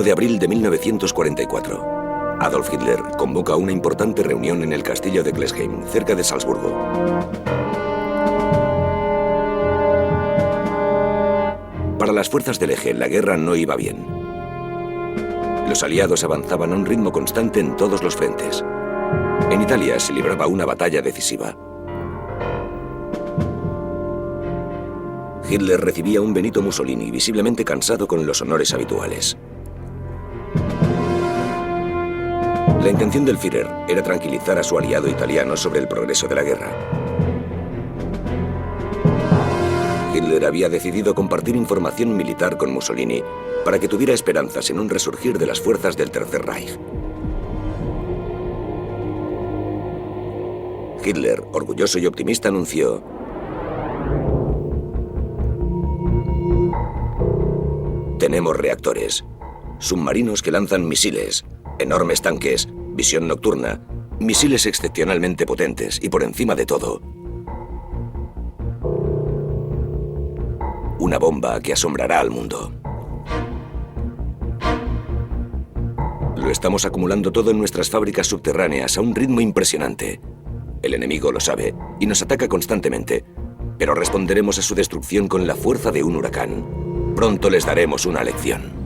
1 de abril de 1944. Adolf Hitler convoca una importante reunión en el castillo de Klesheim, cerca de Salzburgo. Para las fuerzas del eje, la guerra no iba bien. Los aliados avanzaban a un ritmo constante en todos los frentes. En Italia se libraba una batalla decisiva. Hitler recibía a un Benito Mussolini visiblemente cansado con los honores habituales. La intención del Führer era tranquilizar a su aliado italiano sobre el progreso de la guerra. Hitler había decidido compartir información militar con Mussolini para que tuviera esperanzas en un resurgir de las fuerzas del Tercer Reich. Hitler, orgulloso y optimista, anunció: tenemos reactores, submarinos que lanzan misiles, enormes tanques, visión nocturna, misiles excepcionalmente potentes y, por encima de todo, una bomba que asombrará al mundo. Lo estamos acumulando todo en nuestras fábricas subterráneas a un ritmo impresionante. El enemigo lo sabe y nos ataca constantemente, pero responderemos a su destrucción con la fuerza de un huracán. Pronto les daremos una lección.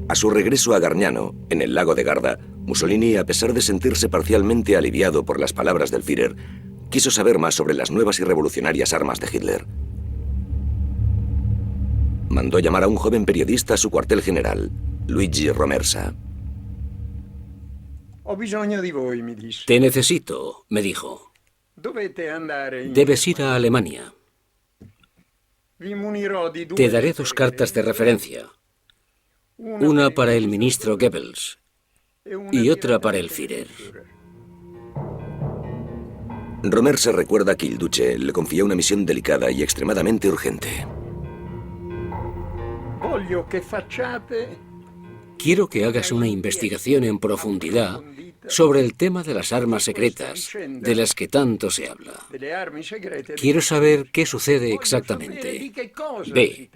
A su regreso a Gargnano, en el lago de Garda, Mussolini, a pesar de sentirse parcialmente aliviado por las palabras del Führer, quiso saber más sobre las nuevas y revolucionarias armas de Hitler. Mandó llamar a un joven periodista a su cuartel general, Luigi Romersa. Te necesito, me dijo. Debes ir a Alemania. Te daré 2 cartas de referencia. Una para el ministro Goebbels y otra para el Führer. Romersa recuerda que il Duce le confió una misión delicada y extremadamente urgente. Quiero que hagas una investigación en profundidad sobre el tema de las armas secretas, de las que tanto se habla. Quiero saber qué sucede exactamente. Ve,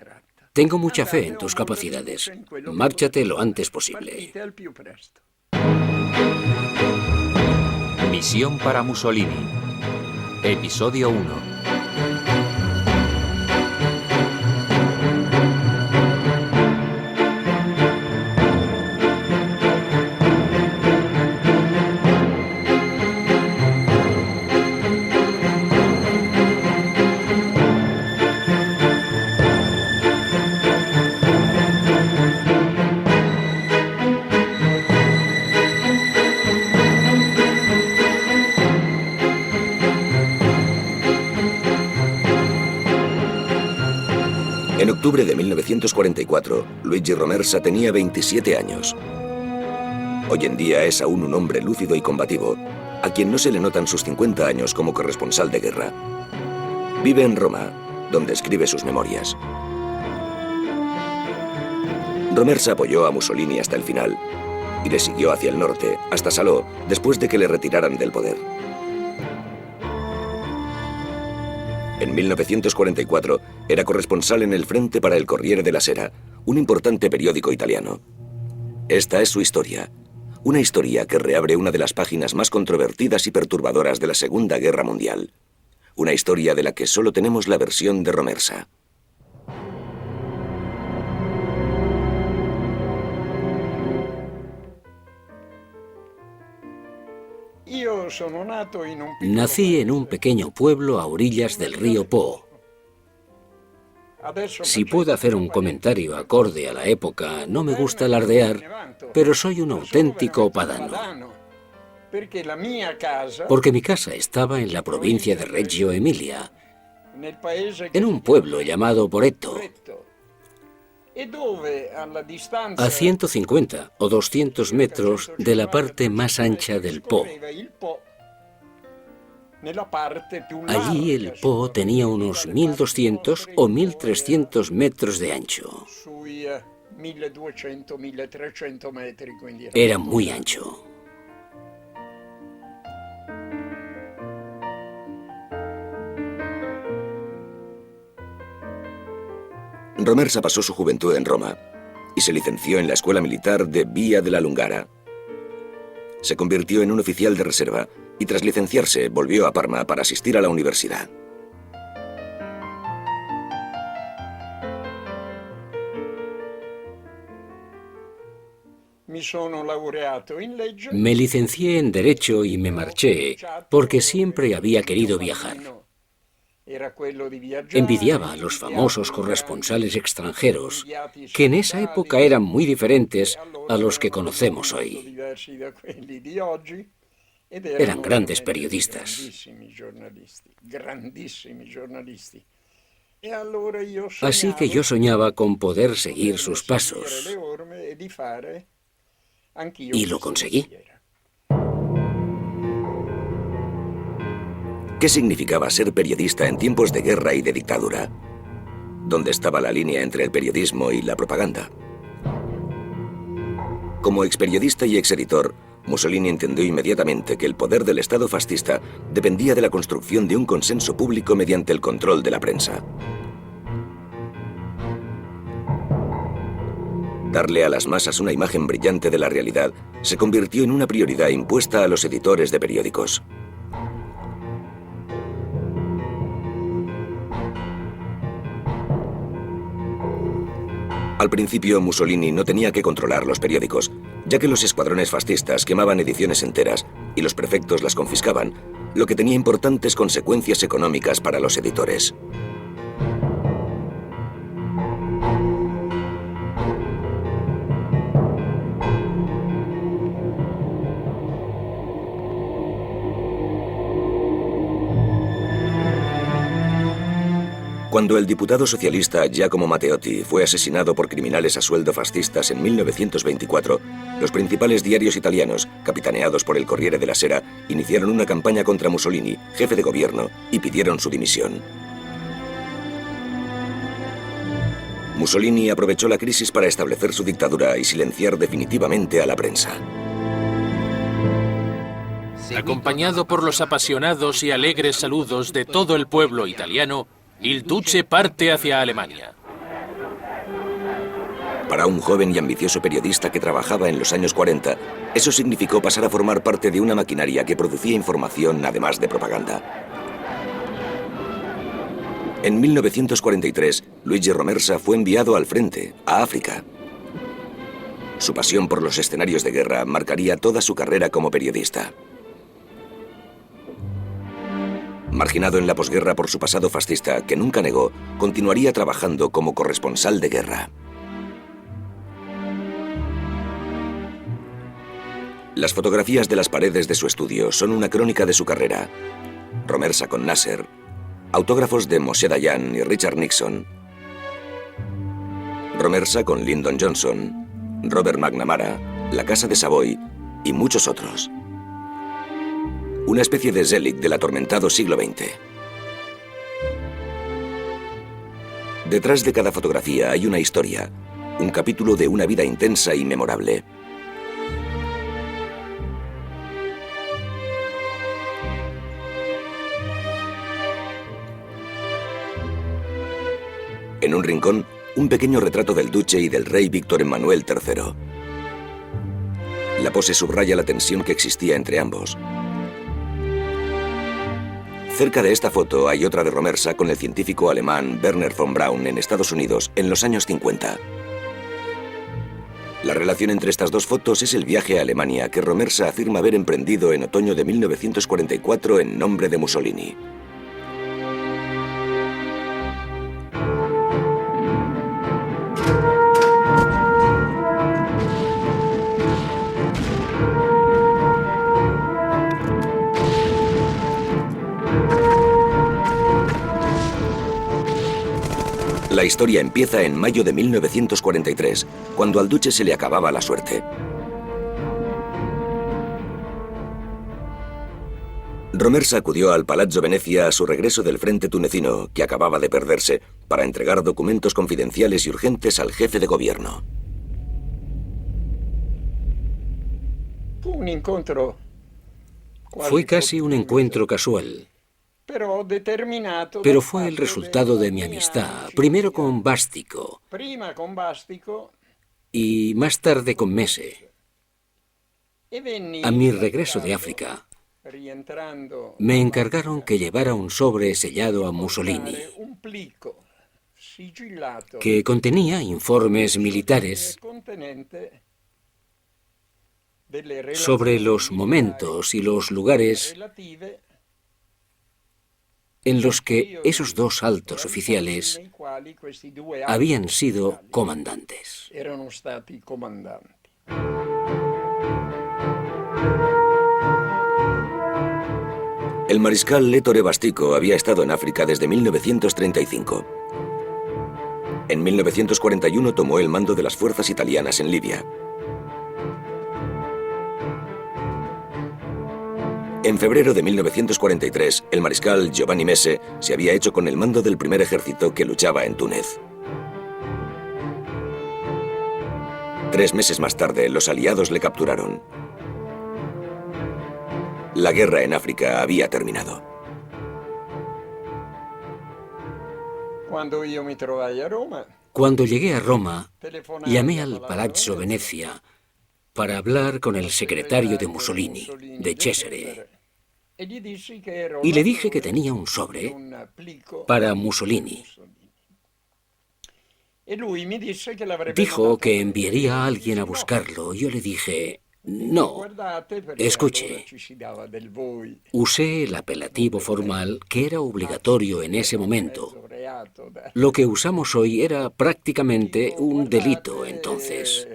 tengo mucha fe en tus capacidades. Márchate lo antes posible. Misión para Mussolini. Episodio 1. En octubre de 1944, Luigi Romersa tenía 27 años. Hoy en día es aún un hombre lúcido y combativo, a quien no se le notan sus 50 años como corresponsal de guerra. Vive en Roma, donde escribe sus memorias. Romersa apoyó a Mussolini hasta el final y le siguió hacia el norte, hasta Salò, después de que le retiraran del poder. En 1944 era corresponsal en el frente para el Corriere della Sera, un importante periódico italiano. Esta es su historia, una historia que reabre una de las páginas más controvertidas y perturbadoras de la Segunda Guerra Mundial. Una historia de la que solo tenemos la versión de Romersa. Nací en un pequeño pueblo a orillas del río Po. Si puedo hacer un comentario acorde a la época, no me gusta alardear, pero soy un auténtico padano. Porque mi casa estaba en la provincia de Reggio Emilia, en un pueblo llamado Boreto, a 150 o 200 metros de la parte más ancha del Po. Allí el Po tenía unos 1.200 o 1.300 metros de ancho. Era muy ancho. Romersa pasó su juventud en Roma y se licenció en la Escuela Militar de Via della Lungara. Se convirtió en un oficial de reserva y tras licenciarse volvió a Parma para asistir a la universidad. Me licencié en Derecho y me marché porque siempre había querido viajar. Envidiaba a los famosos corresponsales extranjeros, que en esa época eran muy diferentes a los que conocemos hoy. Eran grandes periodistas. Así que yo soñaba con poder seguir sus pasos. Y lo conseguí. ¿Qué significaba ser periodista en tiempos de guerra y de dictadura? ¿Dónde estaba la línea entre el periodismo y la propaganda? Como experiodista y exeditor, Mussolini entendió inmediatamente que el poder del Estado fascista dependía de la construcción de un consenso público mediante el control de la prensa. Darle a las masas una imagen brillante de la realidad se convirtió en una prioridad impuesta a los editores de periódicos. Al principio, Mussolini no tenía que controlar los periódicos, ya que los escuadrones fascistas quemaban ediciones enteras y los prefectos las confiscaban, lo que tenía importantes consecuencias económicas para los editores. Cuando el diputado socialista Giacomo Matteotti fue asesinado por criminales a sueldo fascistas en 1924, los principales diarios italianos, capitaneados por el Corriere della Sera, iniciaron una campaña contra Mussolini, jefe de gobierno, y pidieron su dimisión. Mussolini aprovechó la crisis para establecer su dictadura y silenciar definitivamente a la prensa. Acompañado por los apasionados y alegres saludos de todo el pueblo italiano, il Duce parte hacia Alemania. Para un joven y ambicioso periodista que trabajaba en los años 40, eso significó pasar a formar parte de una maquinaria que producía información además de propaganda. En 1943, Luigi Romersa fue enviado al frente, a África. Su pasión por los escenarios de guerra marcaría toda su carrera como periodista. Marginado en la posguerra por su pasado fascista, que nunca negó, continuaría trabajando como corresponsal de guerra. Las fotografías de las paredes de su estudio son una crónica de su carrera. Romersa con Nasser, autógrafos de Moshe Dayan y Richard Nixon. Romersa con Lyndon Johnson, Robert McNamara, la Casa de Savoy y muchos otros. Una especie de Zelig del atormentado siglo XX. Detrás de cada fotografía hay una historia, un capítulo de una vida intensa y memorable. En un rincón, un pequeño retrato del duque y del rey Víctor Emmanuel III. La pose subraya la tensión que existía entre ambos. Cerca de esta foto hay otra de Romersa con el científico alemán Werner von Braun en Estados Unidos en los años 50. La relación entre estas dos fotos es el viaje a Alemania que Romersa afirma haber emprendido en otoño de 1944 en nombre de Mussolini. La historia empieza en mayo de 1943, cuando al duque se le acababa la suerte. Romersa acudió al Palazzo Venezia a su regreso del frente tunecino, que acababa de perderse, para entregar documentos confidenciales y urgentes al jefe de gobierno. Fue casi un encuentro casual. Pero fue el resultado de mi amistad, primero con Bastico y más tarde con Mese. A mi regreso de África, me encargaron que llevara un sobre sellado a Mussolini, que contenía informes militares sobre los momentos y los lugares en los que esos dos altos oficiales habían sido comandantes. El mariscal Ettore Bastico había estado en África desde 1935. En 1941 tomó el mando de las fuerzas italianas en Libia. En febrero de 1943, el mariscal Giovanni Mese se había hecho con el mando del primer ejército que luchaba en Túnez. 3 meses más tarde, los aliados le capturaron. La guerra en África había terminado. Cuando llegué a Roma, llamé al Palazzo Venezia para hablar con el secretario de Mussolini, de Cesare, y le dije que tenía un sobre para Mussolini. Dijo que enviaría a alguien a buscarlo. Yo le dije, no, escuche. Usé el apelativo formal que era obligatorio en ese momento. Lo que usamos hoy era prácticamente un delito entonces.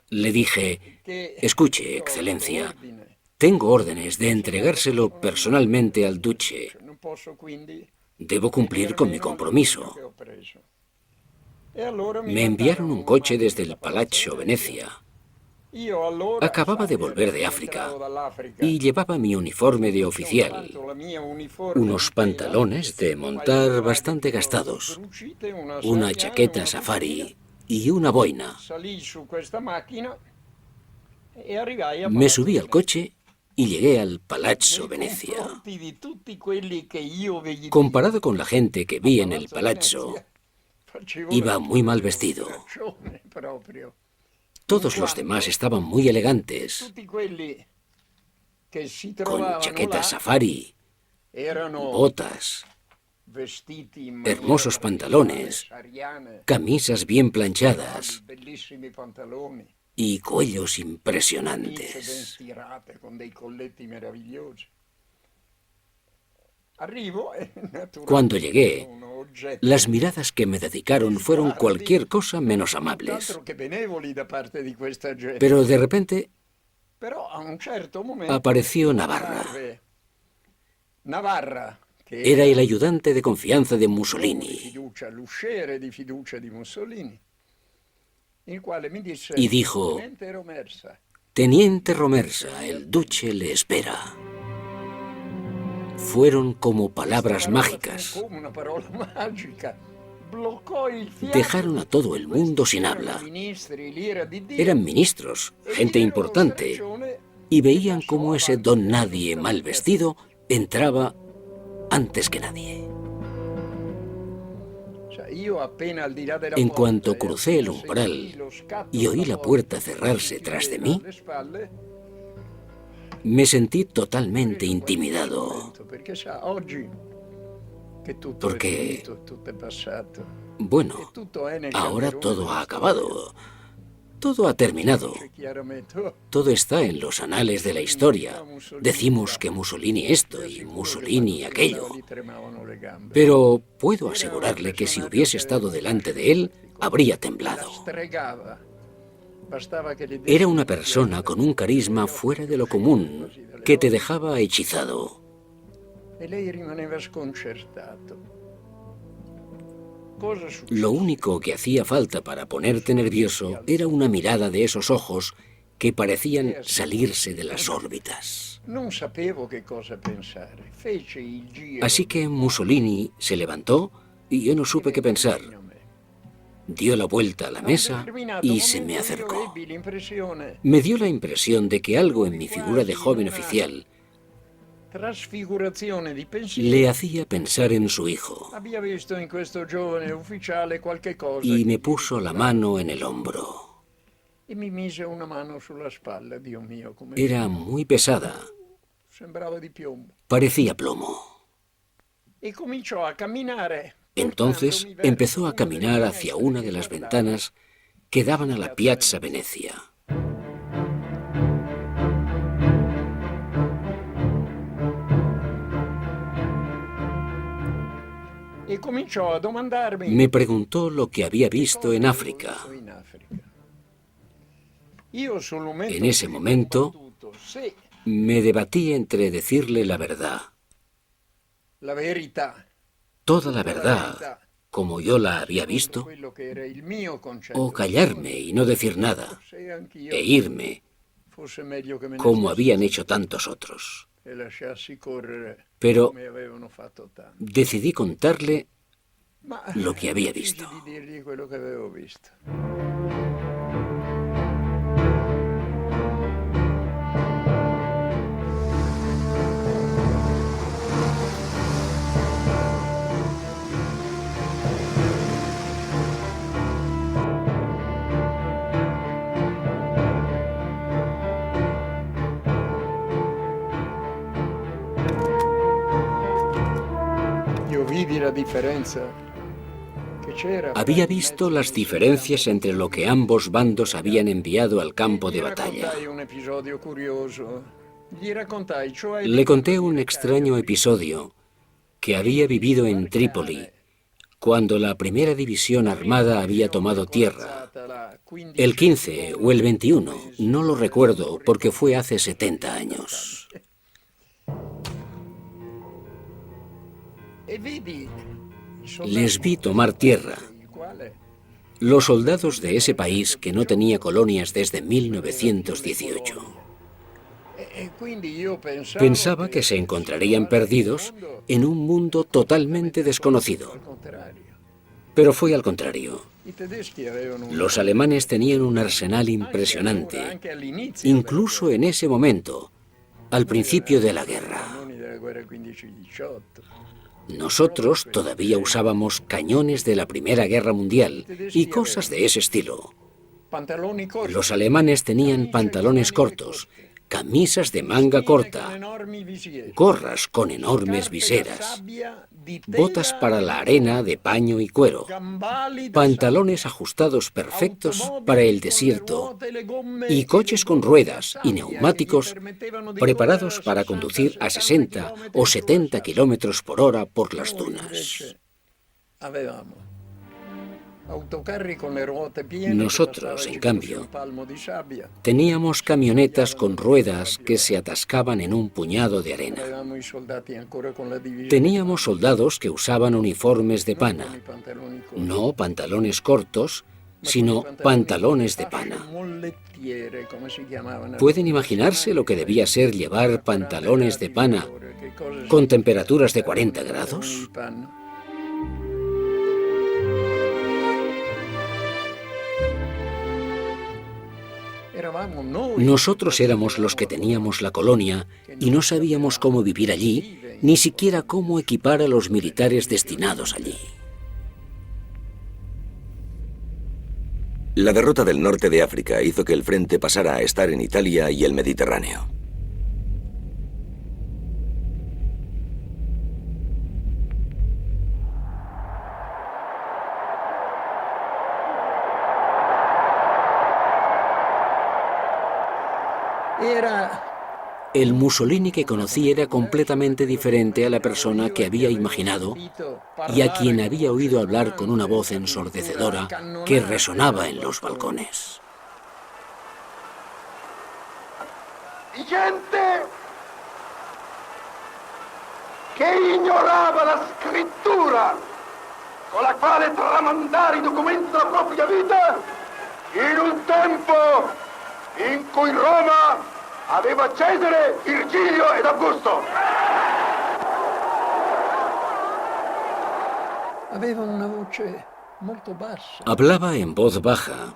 Le dije, escuche, Excelencia, tengo órdenes de entregárselo personalmente al duce. Debo cumplir con mi compromiso. Me enviaron un coche desde el Palazzo Venezia. Acababa de volver de África y llevaba mi uniforme de oficial, unos pantalones de montar bastante gastados, una chaqueta safari y una boina. Me subí al coche y llegué al Palazzo Venezia. Comparado con la gente que vi en el palazzo, iba muy mal vestido. Todos los demás estaban muy elegantes, con chaquetas safari, botas, hermosos pantalones, camisas bien planchadas y cuellos impresionantes. Cuando llegué, las miradas que me dedicaron fueron cualquier cosa menos amables. Pero de repente apareció Navarra. Era el ayudante de confianza de Mussolini. Y dijo, Teniente Romersa, el duce le espera. Fueron como palabras mágicas. Dejaron a todo el mundo sin habla. Eran ministros, gente importante, y veían cómo ese don nadie mal vestido entraba antes que nadie. En cuanto crucé el umbral y oí la puerta cerrarse tras de mí, me sentí totalmente intimidado. Porque, bueno, ahora todo ha acabado. Todo ha terminado. Todo está en los anales de la historia. Decimos que Mussolini esto y Mussolini aquello. Pero puedo asegurarle que si hubiese estado delante de él, habría temblado. Era una persona con un carisma fuera de lo común, que te dejaba hechizado. Lo único que hacía falta para ponerte nervioso era una mirada de esos ojos que parecían salirse de las órbitas. Así que Mussolini se levantó y yo no supe qué pensar. Dio la vuelta a la mesa y se me acercó. Me dio la impresión de que algo en mi figura de joven oficial Le hacía pensar en su hijo y me puso la mano en el hombro. Era muy pesada. Parecía plomo. Entonces empezó a caminar hacia una de las ventanas que daban a la Piazza Venezia. Me preguntó lo que había visto en África. En ese momento me debatí entre decirle la verdad, toda la verdad, como yo la había visto, o callarme y no decir nada, e irme, como habían hecho tantos otros. Pero decidí contarle lo que había visto. Había visto las diferencias entre lo que ambos bandos habían enviado al campo de batalla. Le conté un extraño episodio que había vivido en Trípoli, cuando la primera división armada había tomado tierra. El 15 o el 21, no lo recuerdo porque fue hace 70 años. Les vi tomar tierra. Los soldados de ese país que no tenía colonias desde 1918. Pensaba que se encontrarían perdidos en un mundo totalmente desconocido. Pero fue al contrario. Los alemanes tenían un arsenal impresionante, incluso en ese momento, al principio de la guerra. Nosotros todavía usábamos cañones de la Primera Guerra Mundial y cosas de ese estilo. Los alemanes tenían pantalones cortos, camisas de manga corta, gorras con enormes viseras, botas para la arena de paño y cuero, pantalones ajustados perfectos para el desierto y coches con ruedas y neumáticos preparados para conducir a 60 o 70 kilómetros por hora por las dunas. Nosotros, en cambio, teníamos camionetas con ruedas que se atascaban en un puñado de arena. Teníamos soldados que usaban uniformes de pana, no pantalones cortos, sino pantalones de pana. ¿Pueden imaginarse lo que debía ser llevar pantalones de pana con temperaturas de 40 grados? Nosotros éramos los que teníamos la colonia y no sabíamos cómo vivir allí, ni siquiera cómo equipar a los militares destinados allí. La derrota del norte de África hizo que el frente pasara a estar en Italia y el Mediterráneo. El Mussolini que conocí era completamente diferente a la persona que había imaginado y a quien había oído hablar con una voz ensordecedora que resonaba en los balcones. Gente che ignorava la scrittura con la quale tramandare i documenti della propria vita in un tempo in cui Roma aveva Cesare, Virgilio ed Augusto. Hablaba en voz baja,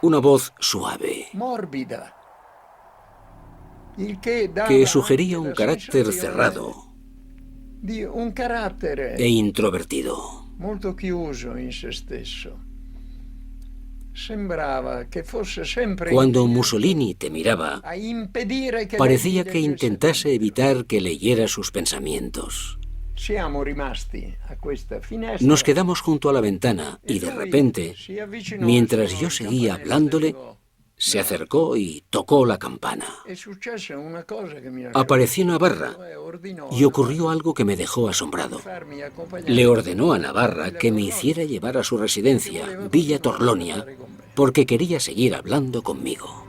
una voz suave, que sugería un carácter cerrado e introvertido. Molto chiuso in se stesso. Cuando Mussolini te miraba, parecía que intentase evitar que leyera sus pensamientos. Nos quedamos junto a la ventana y de repente, mientras yo seguía hablándole, se acercó y tocó la campana. Apareció Navarra y ocurrió algo que me dejó asombrado. Le ordenó a Navarra que me hiciera llevar a su residencia, Villa Torlonia, porque quería seguir hablando conmigo.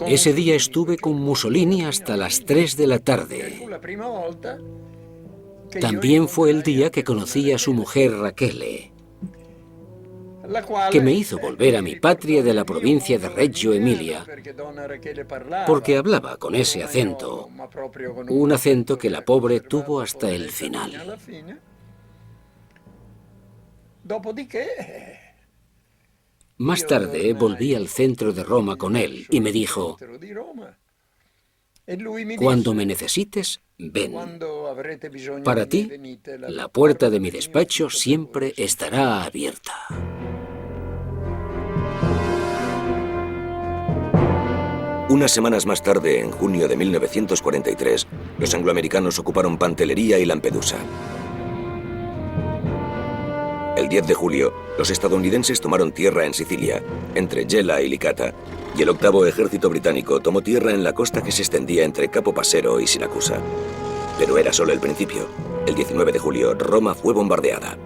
Ese día estuve con Mussolini hasta las 3 de la tarde. También fue el día que conocí a su mujer Rachele, que me hizo volver a mi patria de la provincia de Reggio Emilia, porque hablaba con ese acento, un acento que la pobre tuvo hasta el final. Más tarde volví al centro de Roma con él y me dijo: cuando me necesites, ven. Para ti, la puerta de mi despacho siempre estará abierta. Unas semanas más tarde, en junio de 1943, los angloamericanos ocuparon Pantelleria y Lampedusa. El 10 de julio, los estadounidenses tomaron tierra en Sicilia, entre Gela y Licata, y el 8º Ejército Británico tomó tierra en la costa que se extendía entre Capo Passero y Siracusa. Pero era solo el principio. El 19 de julio, Roma fue bombardeada.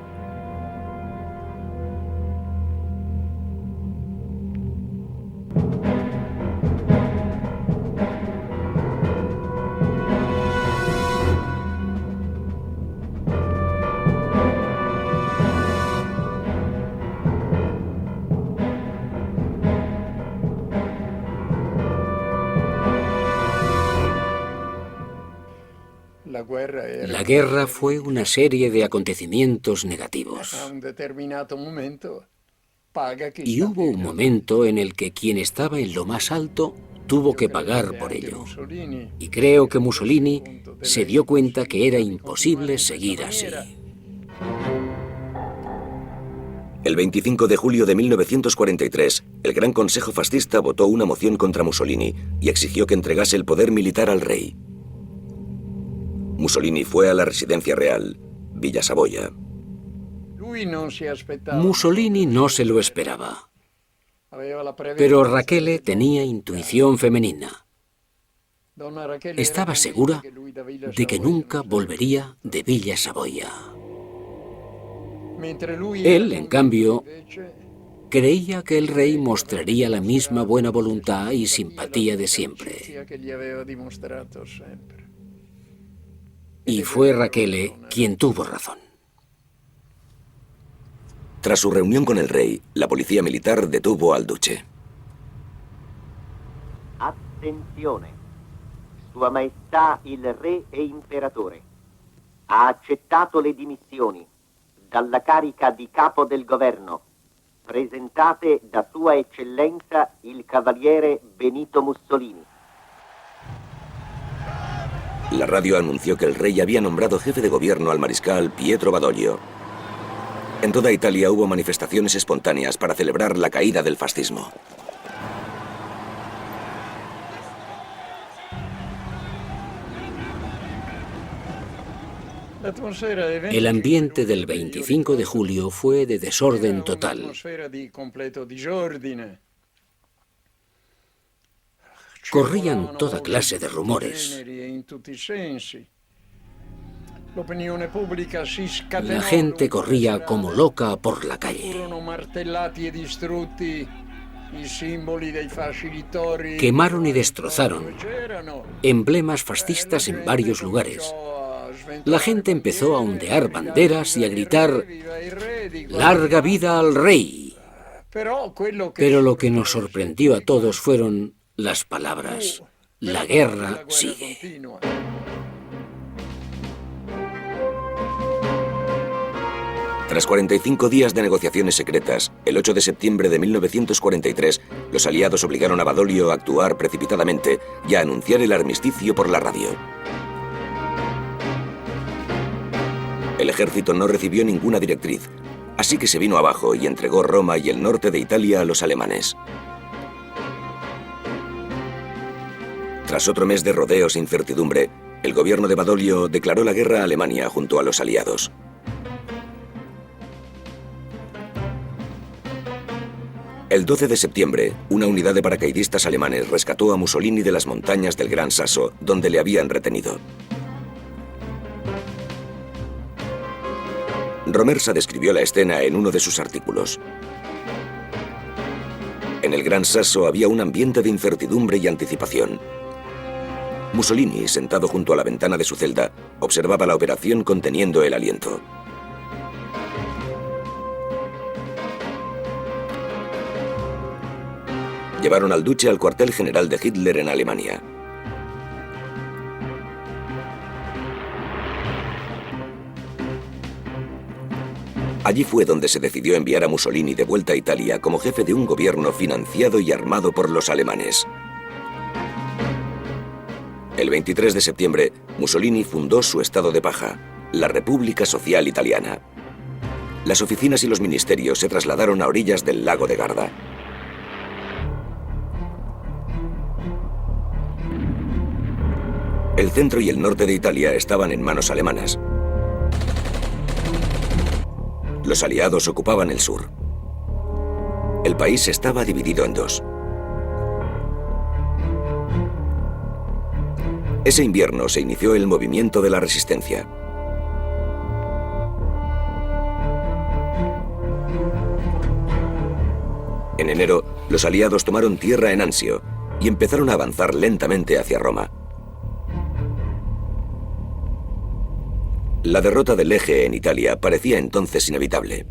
La guerra fue una serie de acontecimientos negativos. Y hubo un momento en el que quien estaba en lo más alto tuvo que pagar por ello. Y creo que Mussolini se dio cuenta que era imposible seguir así. El 25 de julio de 1943, el Gran Consejo Fascista votó una moción contra Mussolini y exigió que entregase el poder militar al rey. Mussolini fue a la residencia real, Villa Savoia. Mussolini no se lo esperaba. Pero Rachele tenía intuición femenina. Estaba segura de que nunca volvería de Villa Savoia. Él, en cambio, creía que el rey mostraría la misma buena voluntad y simpatía de siempre. Y fue Rachele quien tuvo razón. Tras su reunión con el rey, la policía militar detuvo al duce. Attenzione. Sua Maestà il Re e Imperatore ha accettato le dimissioni dalla carica di capo del governo presentate da Sua Eccellenza il Cavaliere Benito Mussolini. La radio anunció que el rey había nombrado jefe de gobierno al mariscal Pietro Badoglio. En toda Italia hubo manifestaciones espontáneas para celebrar la caída del fascismo. El ambiente del 25 de julio fue de desorden total. Corrían toda clase de rumores. La gente corría como loca por la calle. Quemaron y destrozaron emblemas fascistas en varios lugares. La gente empezó a ondear banderas y a gritar «¡Larga vida al rey!». Pero lo que nos sorprendió a todos fueron las palabras «La guerra sigue». Tras 45 días de negociaciones secretas, el 8 de septiembre de 1943, los aliados obligaron a Badoglio a actuar precipitadamente y a anunciar el armisticio por la radio. El ejército no recibió ninguna directriz, así que se vino abajo y entregó Roma y el norte de Italia a los alemanes. Tras otro mes de rodeos e incertidumbre, el gobierno de Badoglio declaró la guerra a Alemania junto a los aliados. El 12 de septiembre, una unidad de paracaidistas alemanes rescató a Mussolini de las montañas del Gran Sasso, donde le habían retenido. Romersa describió la escena en uno de sus artículos. En el Gran Sasso había un ambiente de incertidumbre y anticipación. Mussolini, sentado junto a la ventana de su celda, observaba la operación conteniendo el aliento. Llevaron al Duce al cuartel general de Hitler en Alemania. Allí fue donde se decidió enviar a Mussolini de vuelta a Italia como jefe de un gobierno financiado y armado por los alemanes. El 23 de septiembre, Mussolini fundó su estado de paja, la República Social Italiana. Las oficinas y los ministerios se trasladaron a orillas del lago de Garda. El centro y el norte de Italia estaban en manos alemanas. Los aliados ocupaban el sur. El país estaba dividido en dos. Ese invierno se inició el movimiento de la resistencia. En enero, los aliados tomaron tierra en Anzio y empezaron a avanzar lentamente hacia Roma. La derrota del Eje en Italia parecía entonces inevitable.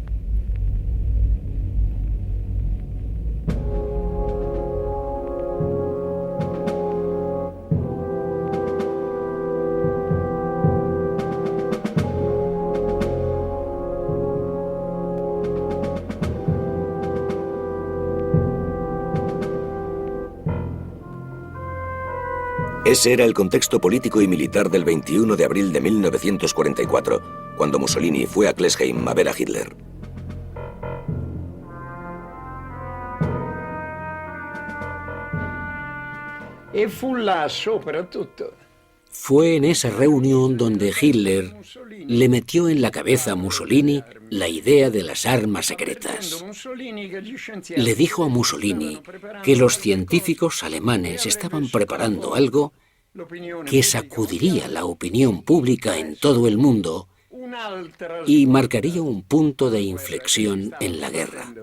Ese era el contexto político y militar del 21 de abril de 1944, cuando Mussolini fue a Klesheim a ver a Hitler. Fue en esa reunión donde Hitler le metió en la cabeza a Mussolini la idea de las armas secretas. Le dijo a Mussolini que los científicos alemanes estaban preparando algo que sacudiría la opinión pública en todo el mundo y marcaría un punto de inflexión en la guerra,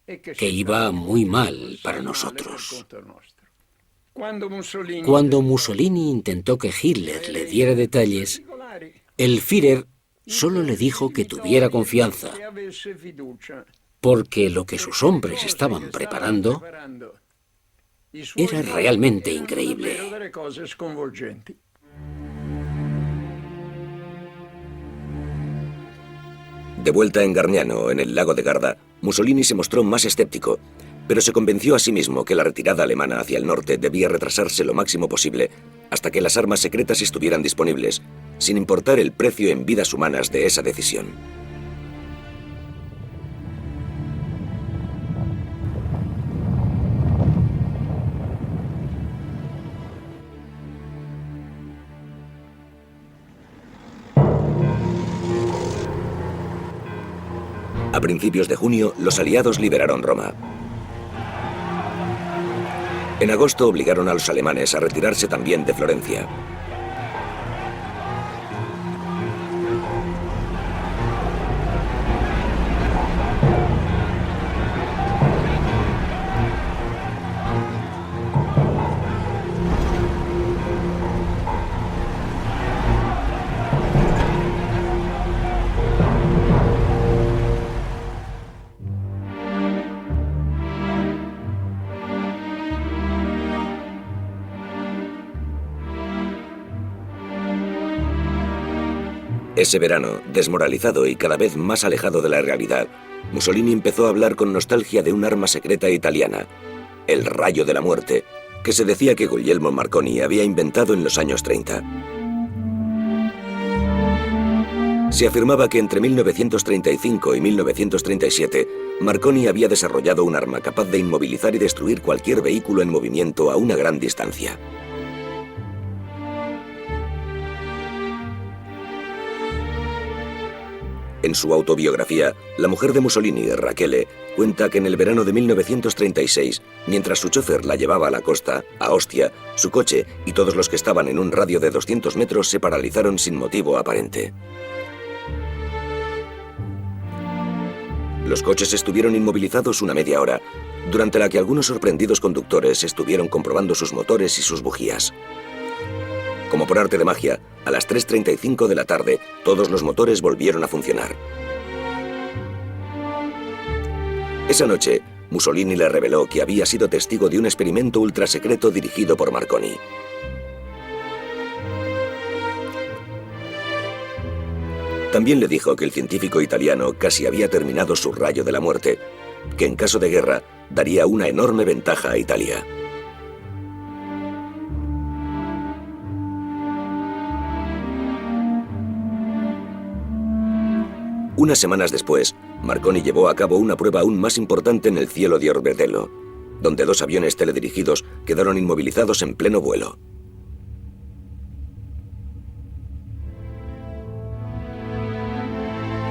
que iba muy mal para nosotros. Cuando Mussolini intentó que Hitler le diera detalles, el Führer solo le dijo que tuviera confianza, porque lo que sus hombres estaban preparando era realmente increíble. De vuelta en Gargnano, en el lago de Garda, Mussolini se mostró más escéptico, pero se convenció a sí mismo que la retirada alemana hacia el norte debía retrasarse lo máximo posible hasta que las armas secretas estuvieran disponibles, sin importar el precio en vidas humanas de esa decisión. A principios de junio, los aliados liberaron Roma. En agosto obligaron a los alemanes a retirarse también de Florencia. Ese verano, desmoralizado y cada vez más alejado de la realidad, Mussolini empezó a hablar con nostalgia de un arma secreta italiana, el rayo de la muerte, que se decía que Guglielmo Marconi había inventado en los años 30. Se afirmaba que entre 1935 y 1937, Marconi había desarrollado un arma capaz de inmovilizar y destruir cualquier vehículo en movimiento a una gran distancia. En su autobiografía, la mujer de Mussolini, Rachele, cuenta que en el verano de 1936, mientras su chofer la llevaba a la costa, a Ostia, su coche y todos los que estaban en un radio de 200 metros se paralizaron sin motivo aparente. Los coches estuvieron inmovilizados una media hora, durante la que algunos sorprendidos conductores estuvieron comprobando sus motores y sus bujías. Como por arte de magia, a las 3:35 de la tarde, todos los motores volvieron a funcionar. Esa noche, Mussolini le reveló que había sido testigo de un experimento ultrasecreto dirigido por Marconi. También le dijo que el científico italiano casi había terminado su rayo de la muerte, que en caso de guerra daría una enorme ventaja a Italia. Unas semanas después, Marconi llevó a cabo una prueba aún más importante en el cielo de Orbetello, donde 2 aviones teledirigidos quedaron inmovilizados en pleno vuelo.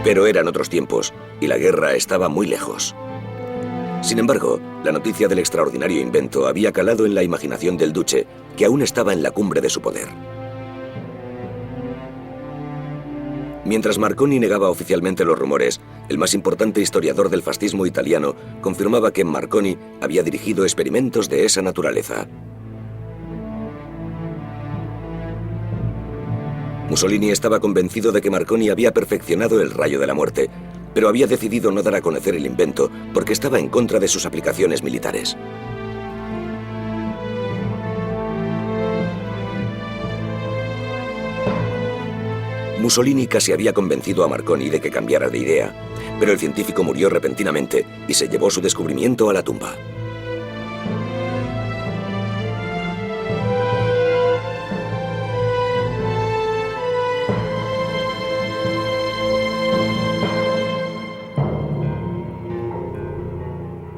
Pero eran otros tiempos, y la guerra estaba muy lejos. Sin embargo, la noticia del extraordinario invento había calado en la imaginación del duce, que aún estaba en la cumbre de su poder. Mientras Marconi negaba oficialmente los rumores, el más importante historiador del fascismo italiano confirmaba que Marconi había dirigido experimentos de esa naturaleza. Mussolini estaba convencido de que Marconi había perfeccionado el rayo de la muerte, pero había decidido no dar a conocer el invento porque estaba en contra de sus aplicaciones militares. Mussolini casi había convencido a Marconi de que cambiara de idea, pero el científico murió repentinamente y se llevó su descubrimiento a la tumba.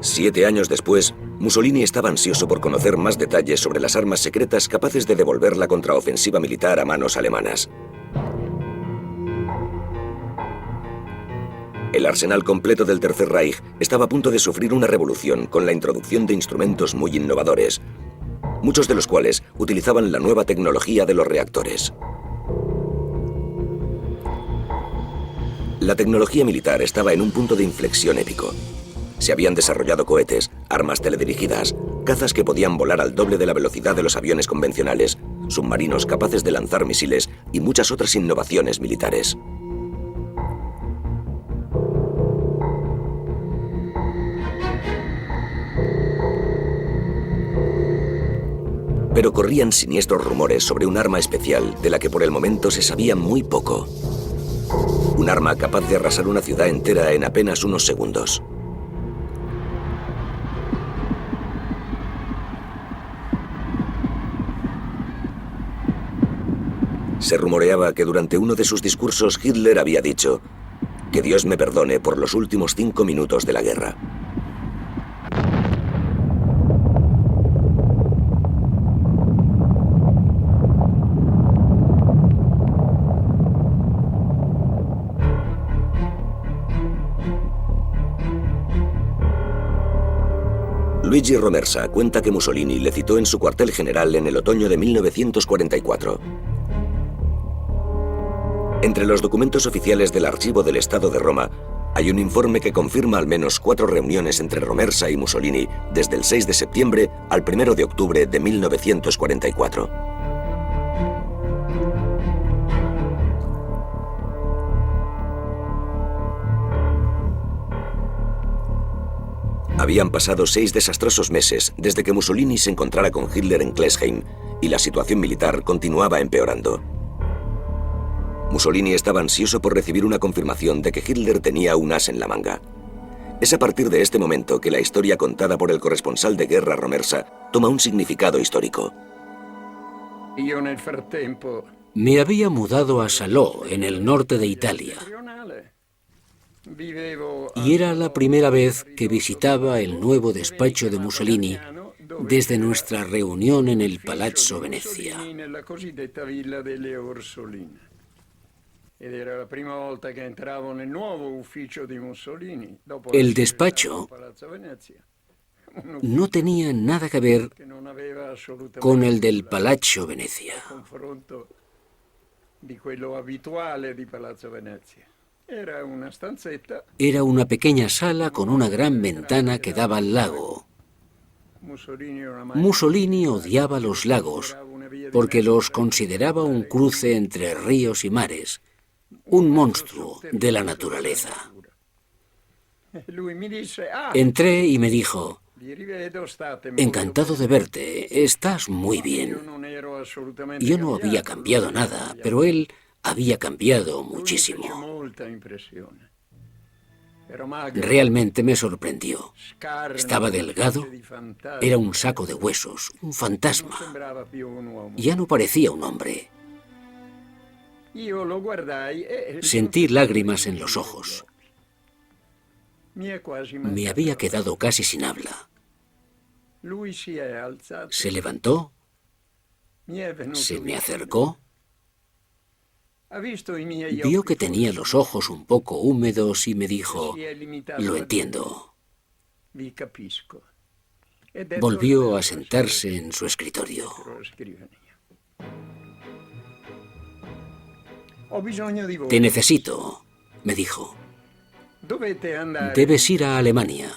Siete años después, Mussolini estaba ansioso por conocer más detalles sobre las armas secretas capaces de devolver la contraofensiva militar a manos alemanas. El arsenal completo del Tercer Reich estaba a punto de sufrir una revolución con la introducción de instrumentos muy innovadores, muchos de los cuales utilizaban la nueva tecnología de los reactores. La tecnología militar estaba en un punto de inflexión épico. Se habían desarrollado cohetes, armas teledirigidas, cazas que podían volar al doble de la velocidad de los aviones convencionales, submarinos capaces de lanzar misiles y muchas otras innovaciones militares. Pero corrían siniestros rumores sobre un arma especial de la que por el momento se sabía muy poco. Un arma capaz de arrasar una ciudad entera en apenas unos segundos. Se rumoreaba que durante uno de sus discursos Hitler había dicho: «Que Dios me perdone por los últimos 5 minutos de la guerra». Luigi Romersa cuenta que Mussolini le citó en su cuartel general en el otoño de 1944. Entre los documentos oficiales del Archivo del Estado de Roma, hay un informe que confirma al menos 4 reuniones entre Romersa y Mussolini desde el 6 de septiembre al 1 de octubre de 1944. Habían pasado 6 desastrosos meses desde que Mussolini se encontrara con Hitler en Klesheim y la situación militar continuaba empeorando. Mussolini estaba ansioso por recibir una confirmación de que Hitler tenía un as en la manga. Es a partir de este momento que la historia contada por el corresponsal de guerra Romersa toma un significado histórico. Me había mudado a Salò, en el norte de Italia, y era la primera vez que visitaba el nuevo despacho de Mussolini desde nuestra reunión en el Palazzo Venezia. El despacho no tenía nada que ver con el del Palazzo Venezia. Era una pequeña sala con una gran ventana que daba al lago. Mussolini odiaba los lagos porque los consideraba un cruce entre ríos y mares, un monstruo de la naturaleza. Entré y me dijo: encantado de verte, estás muy bien. Yo no había cambiado nada, pero él había cambiado muchísimo. Realmente me sorprendió. Estaba delgado, era un saco de huesos, un fantasma. Ya no parecía un hombre. Sentí lágrimas en los ojos. Me había quedado casi sin habla. Se levantó, se me acercó, vio que tenía los ojos un poco húmedos y me dijo: lo entiendo. Volvió a sentarse en su escritorio. Te necesito, me dijo. Debes ir a Alemania.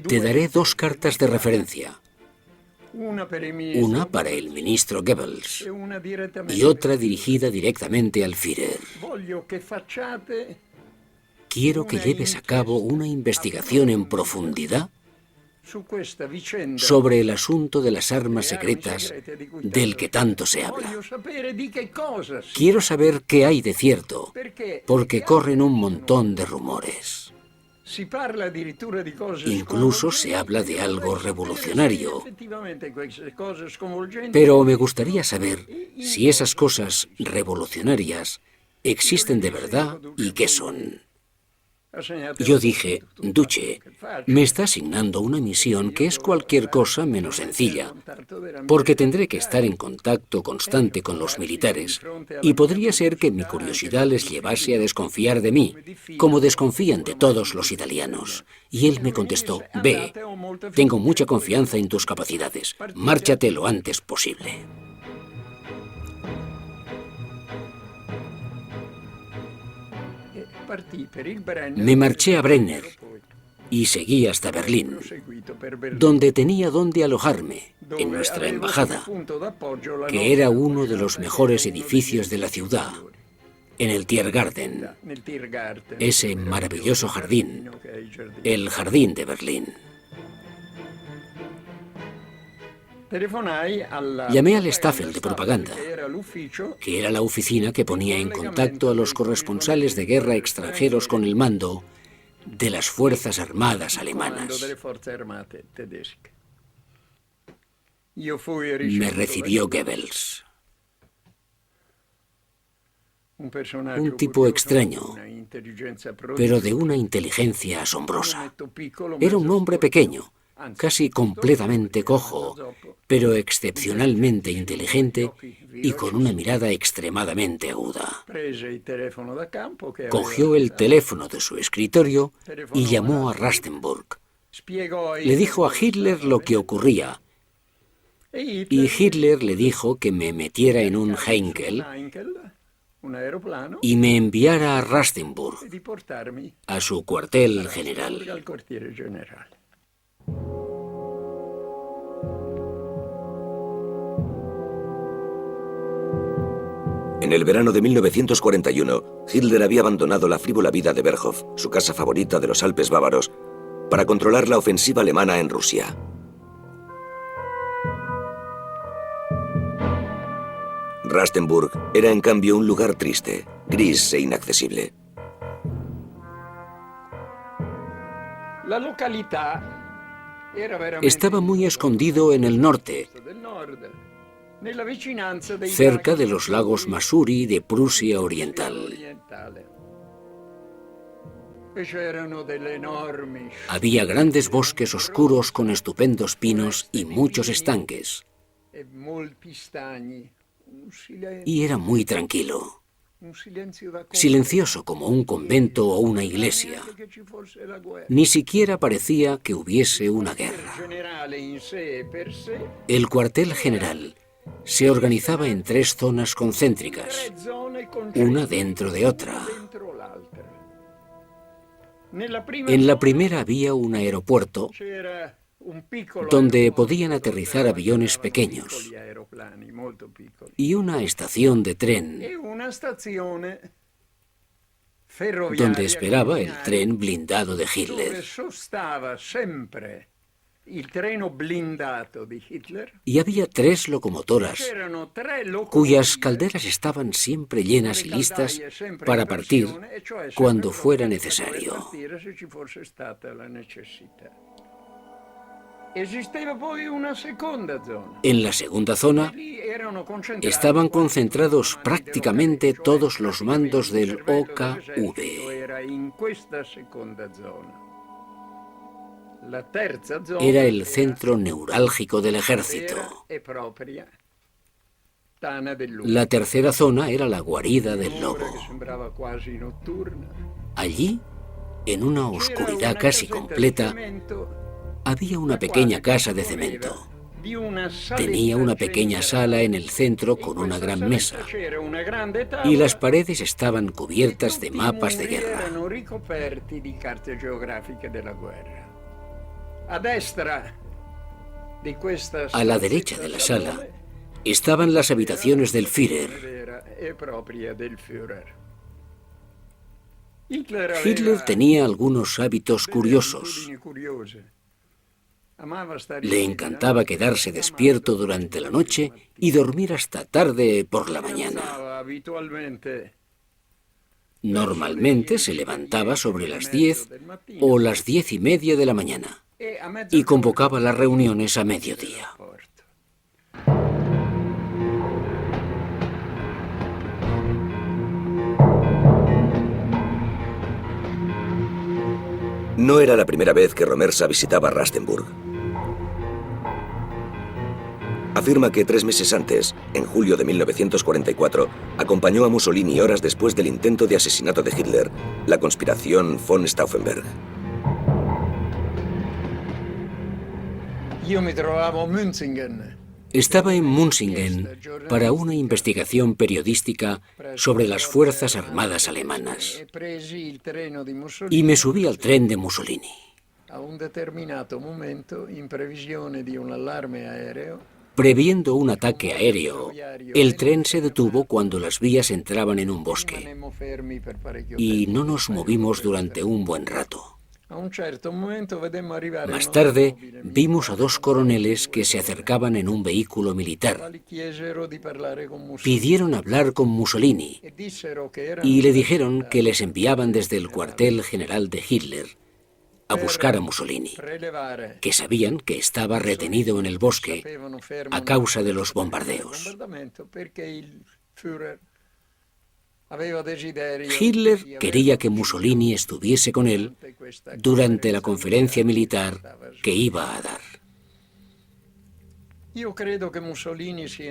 Te daré 2 cartas de referencia. Una para el ministro Goebbels y otra dirigida directamente al Führer. Quiero que lleves a cabo una investigación en profundidad sobre el asunto de las armas secretas del que tanto se habla. Quiero saber qué hay de cierto, porque corren un montón de rumores. Incluso se habla de algo revolucionario. Pero me gustaría saber si esas cosas revolucionarias existen de verdad y qué son. Yo dije: Duce, me está asignando una misión que es cualquier cosa menos sencilla, porque tendré que estar en contacto constante con los militares y podría ser que mi curiosidad les llevase a desconfiar de mí, como desconfían de todos los italianos. Y él me contestó: ve, tengo mucha confianza en tus capacidades, márchate lo antes posible. Me marché a Brenner y seguí hasta Berlín, donde tenía donde alojarme, en nuestra embajada, que era uno de los mejores edificios de la ciudad, en el Tiergarten, ese maravilloso jardín, el jardín de Berlín. Llamé al Staffel de propaganda, que era la oficina que ponía en contacto a los corresponsales de guerra extranjeros con el mando de las Fuerzas Armadas alemanas. Me recibió Goebbels. Un tipo extraño, pero de una inteligencia asombrosa. Era un hombre pequeño, casi completamente cojo, pero excepcionalmente inteligente y con una mirada extremadamente aguda. Cogió el teléfono de su escritorio y llamó a Rastenburg. Le dijo a Hitler lo que ocurría, y Hitler le dijo que me metiera en un Heinkel y me enviara a Rastenburg, a su cuartel general. En el verano de 1941, Hitler había abandonado la frívola vida de Berghof, su casa favorita de los Alpes bávaros, para controlar la ofensiva alemana en Rusia. Rastenburg era en cambio un lugar triste, gris e inaccesible. La località Estaba muy escondido en el norte, cerca de los lagos Masuri de Prusia Oriental. Había grandes bosques oscuros con estupendos pinos y muchos estanques. Y era muy tranquilo, silencioso como un convento o una iglesia. Ni siquiera parecía que hubiese una guerra. El cuartel general se organizaba en 3 zonas concéntricas, una dentro de otra. En la primera había un aeropuerto donde podían aterrizar aviones pequeños y una estación de tren donde esperaba el tren blindado de Hitler. Y había 3 locomotoras cuyas calderas estaban siempre llenas y listas para partir cuando fuera necesario. En la segunda zona estaban concentrados prácticamente todos los mandos del OKV. Era el centro neurálgico del ejército. La tercera zona era la guarida del lobo. Allí, en una oscuridad casi completa, había una pequeña casa de cemento. Tenía una pequeña sala en el centro con una gran mesa, y las paredes estaban cubiertas de mapas de guerra. A la derecha de la sala estaban las habitaciones del Führer. Hitler tenía algunos hábitos curiosos. Le encantaba quedarse despierto durante la noche y dormir hasta tarde por la mañana. Normalmente se levantaba sobre las 10 o las 10:30 de la mañana y convocaba las reuniones a mediodía. No era la primera vez que Romersa visitaba Rastenburg. Afirma que 3 meses antes, en julio de 1944, acompañó a Mussolini horas después del intento de asesinato de Hitler, la conspiración von Stauffenberg. Estaba en Münzingen para una investigación periodística sobre las Fuerzas Armadas alemanas y me subí al tren de Mussolini. Previendo un ataque aéreo, el tren se detuvo cuando las vías entraban en un bosque y no nos movimos durante un buen rato. Más tarde, vimos a 2 coroneles que se acercaban en un vehículo militar. Pidieron hablar con Mussolini y le dijeron que les enviaban desde el cuartel general de Hitler a buscar a Mussolini, que sabían que estaba retenido en el bosque a causa de los bombardeos. Hitler quería que Mussolini estuviese con él durante la conferencia militar que iba a dar.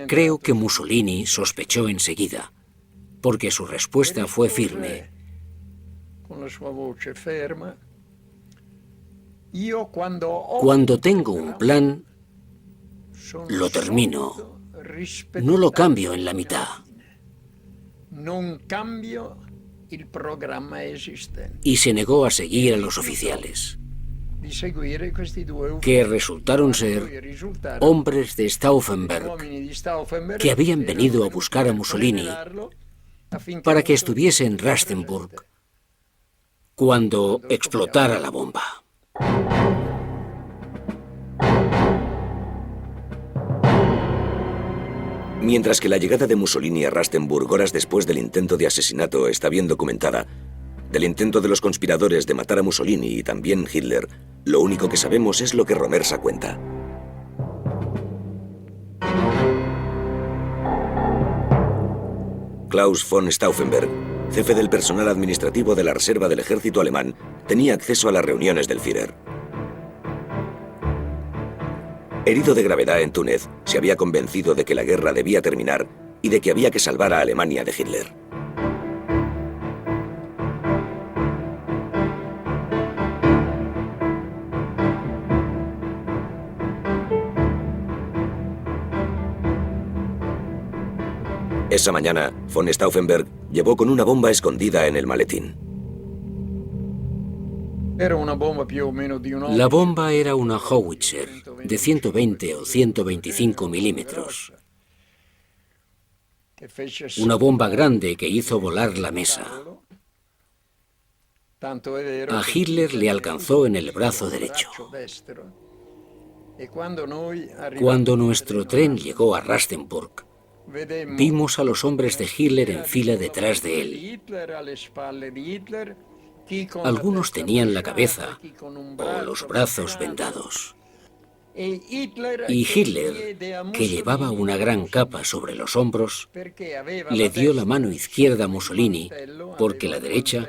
Creo que Mussolini sospechó enseguida, porque su respuesta fue firme. Cuando tengo un plan, lo termino, no lo cambio en la mitad. Y se negó a seguir a los oficiales, que resultaron ser hombres de Stauffenberg, que habían venido a buscar a Mussolini para que estuviese en Rastenburg cuando explotara la bomba. Mientras que la llegada de Mussolini a Rastenburg horas después del intento de asesinato está bien documentada, del intento de los conspiradores de matar a Mussolini y también Hitler, lo único que sabemos es lo que Romersa cuenta. Klaus von Stauffenberg, jefe del personal administrativo de la reserva del ejército alemán, tenía acceso a las reuniones del Führer. Herido de gravedad en Túnez, se había convencido de que la guerra debía terminar y de que había que salvar a Alemania de Hitler. Esa mañana, von Stauffenberg llevó con una bomba escondida en el maletín. La bomba era una Howitzer de 120 o 125 milímetros. Una bomba grande que hizo volar la mesa. A Hitler le alcanzó en el brazo derecho. Cuando nuestro tren llegó a Rastenburg, vimos a los hombres de Hitler en fila detrás de él. Algunos tenían la cabeza o los brazos vendados. Y Hitler, que llevaba una gran capa sobre los hombros, le dio la mano izquierda a Mussolini porque la derecha,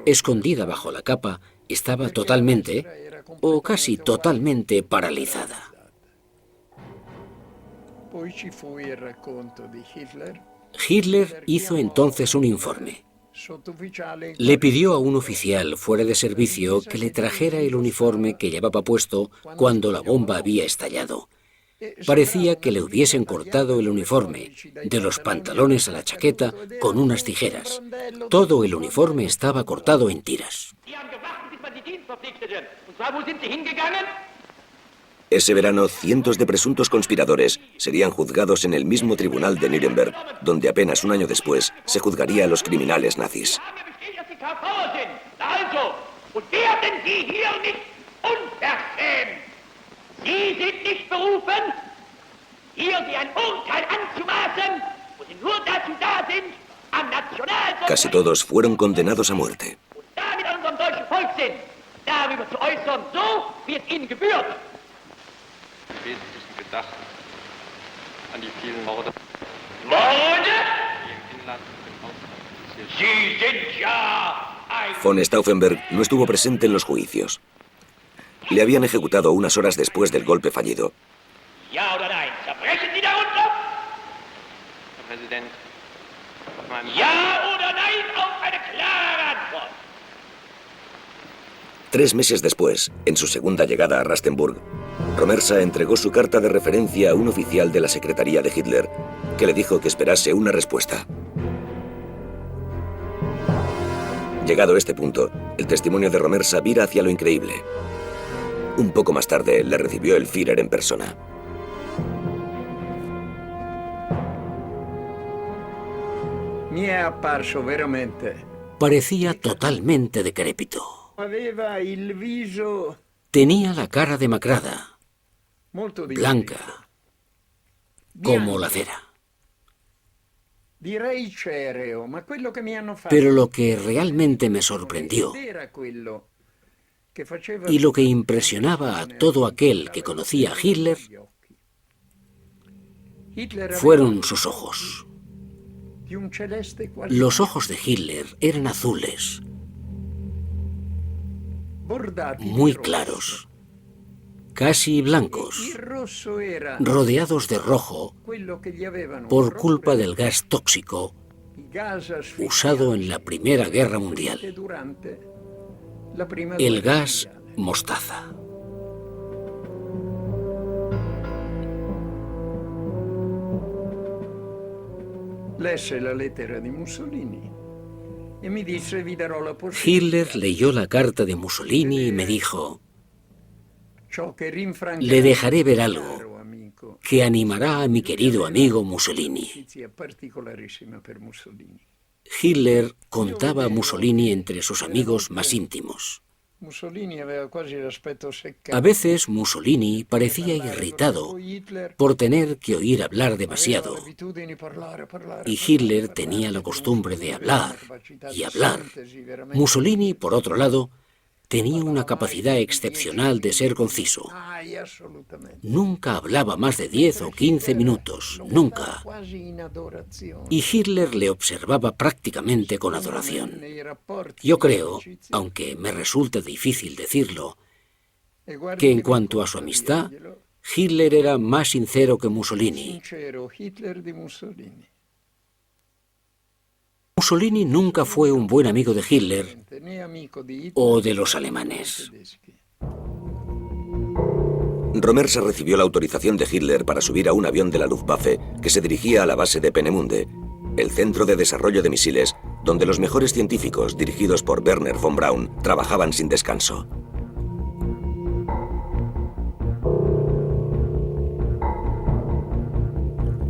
escondida bajo la capa, estaba totalmente, o casi totalmente, paralizada. Hitler hizo entonces un informe. Le pidió a un oficial fuera de servicio que le trajera el uniforme que llevaba puesto cuando la bomba había estallado. Parecía que le hubiesen cortado el uniforme, de los pantalones a la chaqueta, con unas tijeras. Todo el uniforme estaba cortado en tiras. Ese verano, cientos de presuntos conspiradores serían juzgados en el mismo tribunal de Nuremberg, donde apenas un año después se juzgaría a los criminales nazis. Casi todos fueron condenados a muerte. Von Stauffenberg no estuvo presente en los juicios. Le habían ejecutado unas horas después del golpe fallido. Tres meses después, en su segunda llegada a Rastenburg, Romersa entregó su carta de referencia a un oficial de la secretaría de Hitler, que le dijo que esperase una respuesta. Llegado a este punto, el testimonio de Romersa vira hacia lo increíble. Un poco más tarde, le recibió el Führer en persona. Parecía totalmente decrépito. Tenía la cara demacrada, blanca, como la cera. Pero lo que realmente me sorprendió, y lo que impresionaba a todo aquel que conocía a Hitler, fueron sus ojos. Los ojos de Hitler eran azules, muy claros, casi blancos, rodeados de rojo por culpa del gas tóxico usado en la Primera Guerra Mundial, el gas mostaza. Hitler leyó la carta de Mussolini y me dijo: le dejaré ver algo que animará a mi querido amigo Mussolini. Hitler contaba a Mussolini entre sus amigos más íntimos. A veces Mussolini parecía irritado por tener que oír hablar demasiado, y Hitler tenía la costumbre de hablar y hablar. Mussolini, por otro lado, tenía una capacidad excepcional de ser conciso. Nunca hablaba más de 10 o 15 minutos, nunca. Y Hitler le observaba prácticamente con adoración. Yo creo, aunque me resulta difícil decirlo, que en cuanto a su amistad, Hitler era más sincero que Mussolini. Mussolini nunca fue un buen amigo de Hitler o de los alemanes. Romersa recibió la autorización de Hitler para subir a un avión de la Luftwaffe que se dirigía a la base de Peenemünde, el centro de desarrollo de misiles, donde los mejores científicos, dirigidos por Wernher von Braun, trabajaban sin descanso.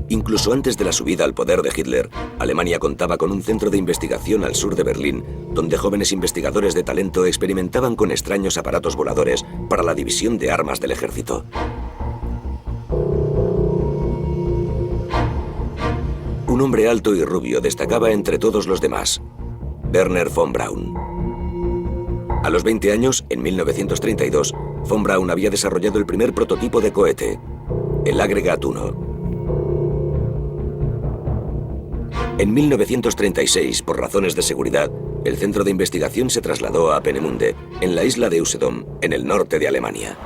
Incluso antes de la subida al poder de Hitler, Alemania contaba con un centro de investigación al sur de Berlín, donde jóvenes investigadores de talento experimentaban con extraños aparatos voladores para la división de armas del ejército. Un hombre alto y rubio destacaba entre todos los demás, Wernher von Braun. A los 20 años, en 1932, von Braun había desarrollado el primer prototipo de cohete, el Agregat 1. En 1936, por razones de seguridad, el centro de investigación se trasladó a Peenemünde, en la isla de Usedom, en el norte de Alemania.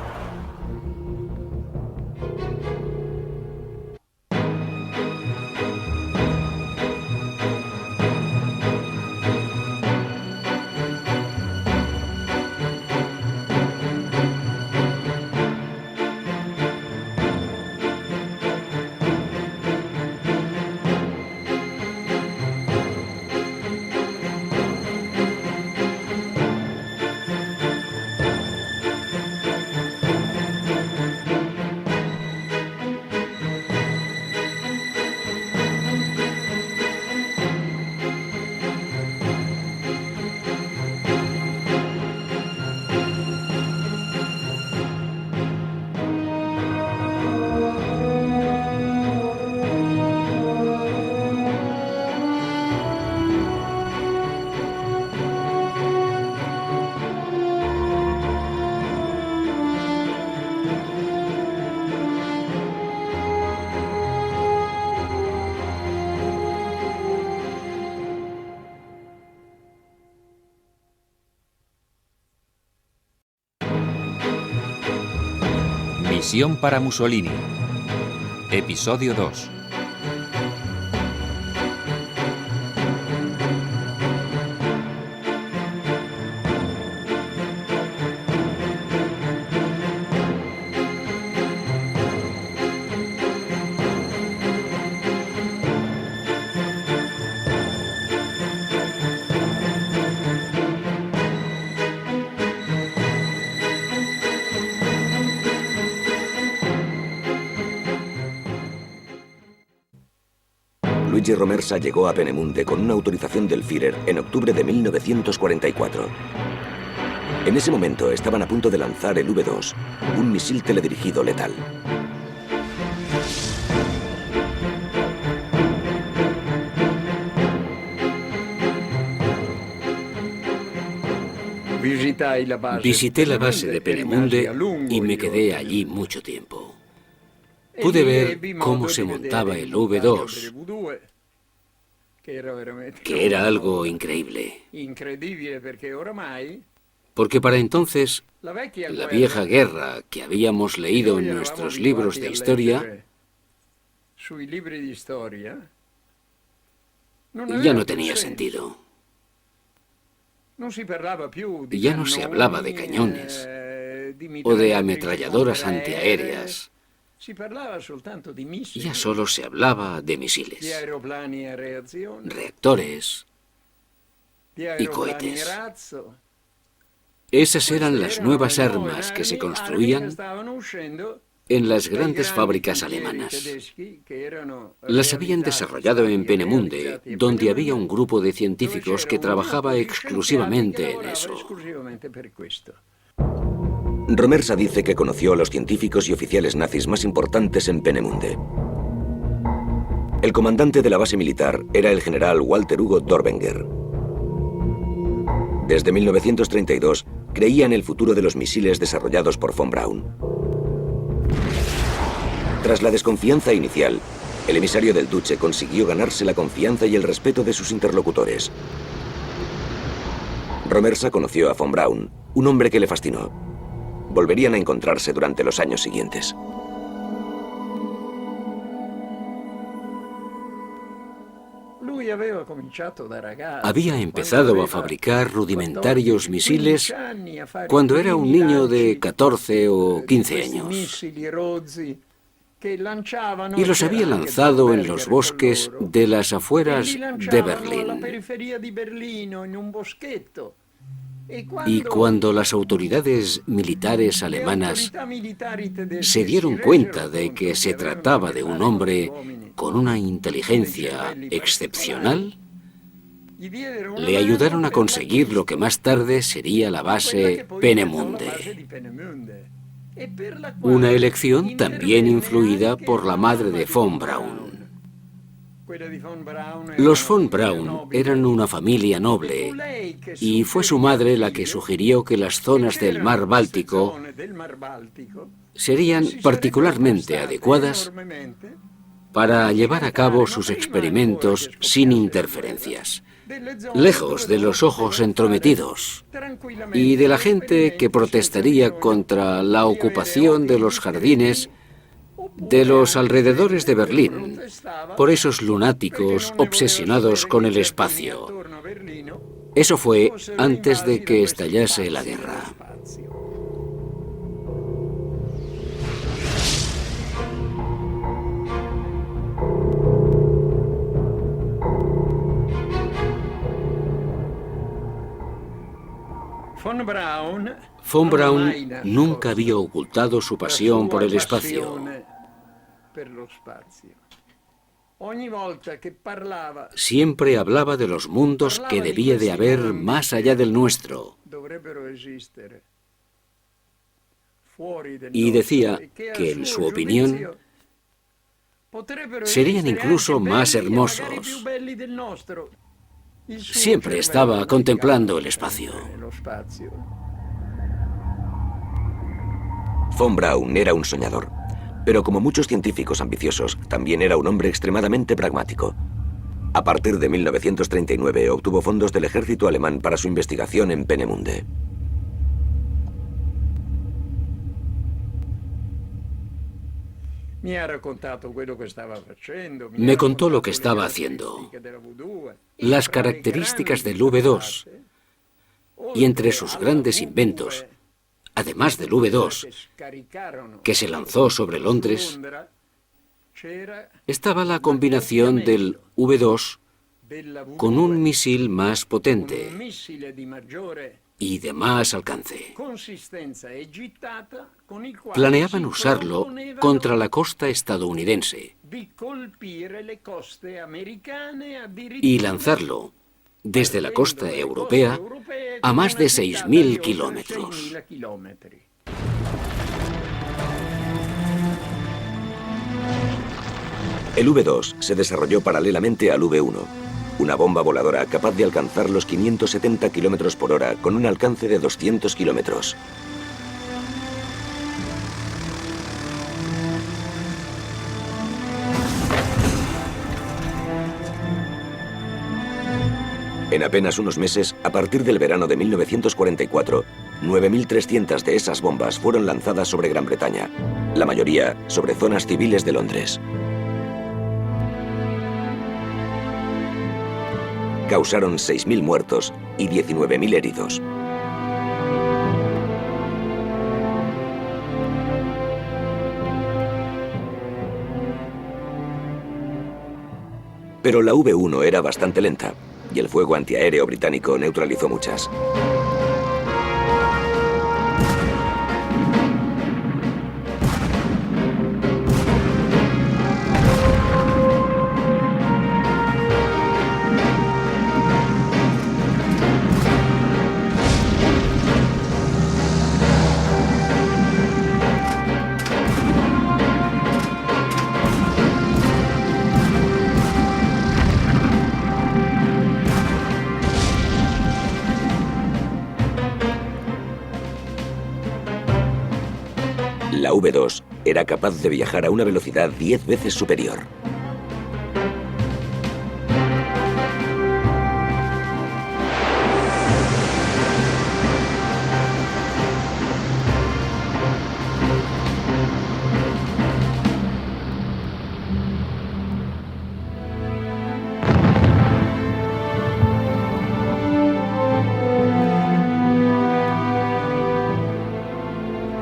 Misión para Mussolini. Episodio 2. Luigi Romersa llegó a Peenemünde con una autorización del Führer en octubre de 1944. En ese momento estaban a punto de lanzar el V2, un misil teledirigido letal. Visité la base de Peenemünde y me quedé allí mucho tiempo. Pude ver cómo se montaba el V2, que era algo increíble. Porque para entonces, la vieja guerra que habíamos leído en nuestros libros de historia ya no tenía sentido. Ya no se hablaba de cañones o de ametralladoras antiaéreas. Ya solo se hablaba de misiles, reactores y cohetes. Esas eran las nuevas armas que se construían en las grandes fábricas alemanas. Las habían desarrollado en Peenemünde, donde había un grupo de científicos que trabajaba exclusivamente en eso. Romersa dice que conoció a los científicos y oficiales nazis más importantes en Peenemünde. El comandante de la base militar era el general Walter Hugo Dorbenger. Desde 1932 creía en el futuro de los misiles desarrollados por von Braun. Tras la desconfianza inicial, el emisario del Duce consiguió ganarse la confianza y el respeto de sus interlocutores. Romersa conoció a von Braun, un hombre que le fascinó. Volverían a encontrarse durante los años siguientes. Había empezado a fabricar rudimentarios misiles cuando era un niño de 14 o 15 años. Y los había lanzado en los bosques de las afueras de Berlín. Y cuando las autoridades militares alemanas se dieron cuenta de que se trataba de un hombre con una inteligencia excepcional, le ayudaron a conseguir lo que más tarde sería la base Peenemünde. Una elección también influida por la madre de von Braun. Los von Braun eran una familia noble y fue su madre la que sugirió que las zonas del mar Báltico serían particularmente adecuadas para llevar a cabo sus experimentos sin interferencias, lejos de los ojos entrometidos y de la gente que protestaría contra la ocupación de los jardines de los alrededores de Berlín por esos lunáticos obsesionados con el espacio. Eso fue antes de que estallase la guerra. Von Braun nunca había ocultado su pasión por el espacio. Siempre hablaba de los mundos que debía de haber más allá del nuestro. Y decía que, en su opinión, serían incluso más hermosos. Siempre estaba contemplando el espacio. Von Braun era un soñador, pero como muchos científicos ambiciosos, también era un hombre extremadamente pragmático. A partir de 1939 obtuvo fondos del ejército alemán para su investigación en Peenemünde. Me contó lo que estaba haciendo, las características del V2, y entre sus grandes inventos, además del V2, que se lanzó sobre Londres, estaba la combinación del V2 con un misil más potente y de más alcance. Planeaban usarlo contra la costa estadounidense y lanzarlo desde la costa europea a más de 6.000 kilómetros. El V2 se desarrolló paralelamente al V1, una bomba voladora capaz de alcanzar los 570 kilómetros por hora con un alcance de 200 kilómetros. En apenas unos meses, a partir del verano de 1944, 9.300 de esas bombas fueron lanzadas sobre Gran Bretaña, la mayoría sobre zonas civiles de Londres. Causaron 6.000 muertos y 19.000 heridos. Pero la V1 era bastante lenta y el fuego antiaéreo británico neutralizó muchas. V2 era capaz de viajar a una velocidad 10 veces superior.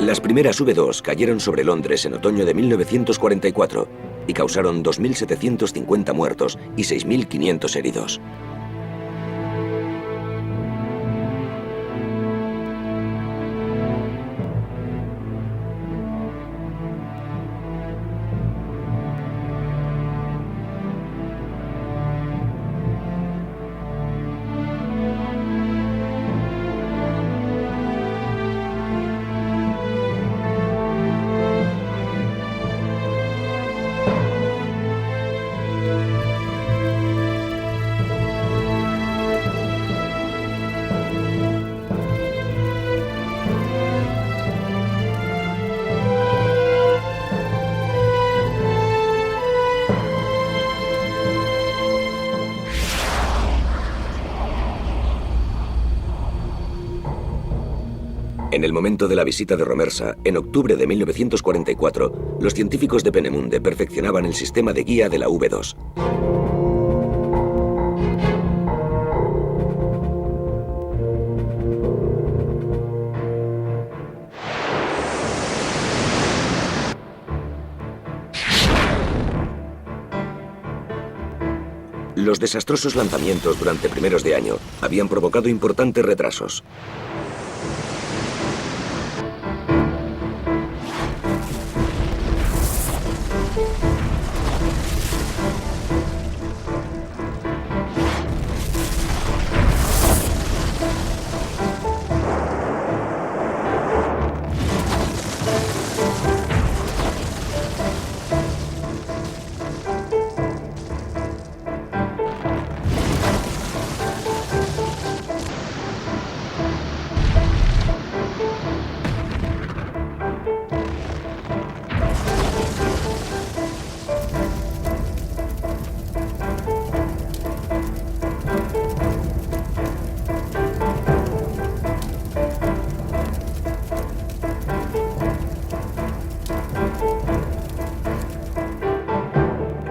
Las primeras V2 cayeron sobre Londres en otoño de 1944 y causaron 2.750 muertos y 6.500 heridos. En el momento de la visita de Romersa, en octubre de 1944, los científicos de Peenemünde perfeccionaban el sistema de guía de la V2. Los desastrosos lanzamientos durante primeros de año habían provocado importantes retrasos.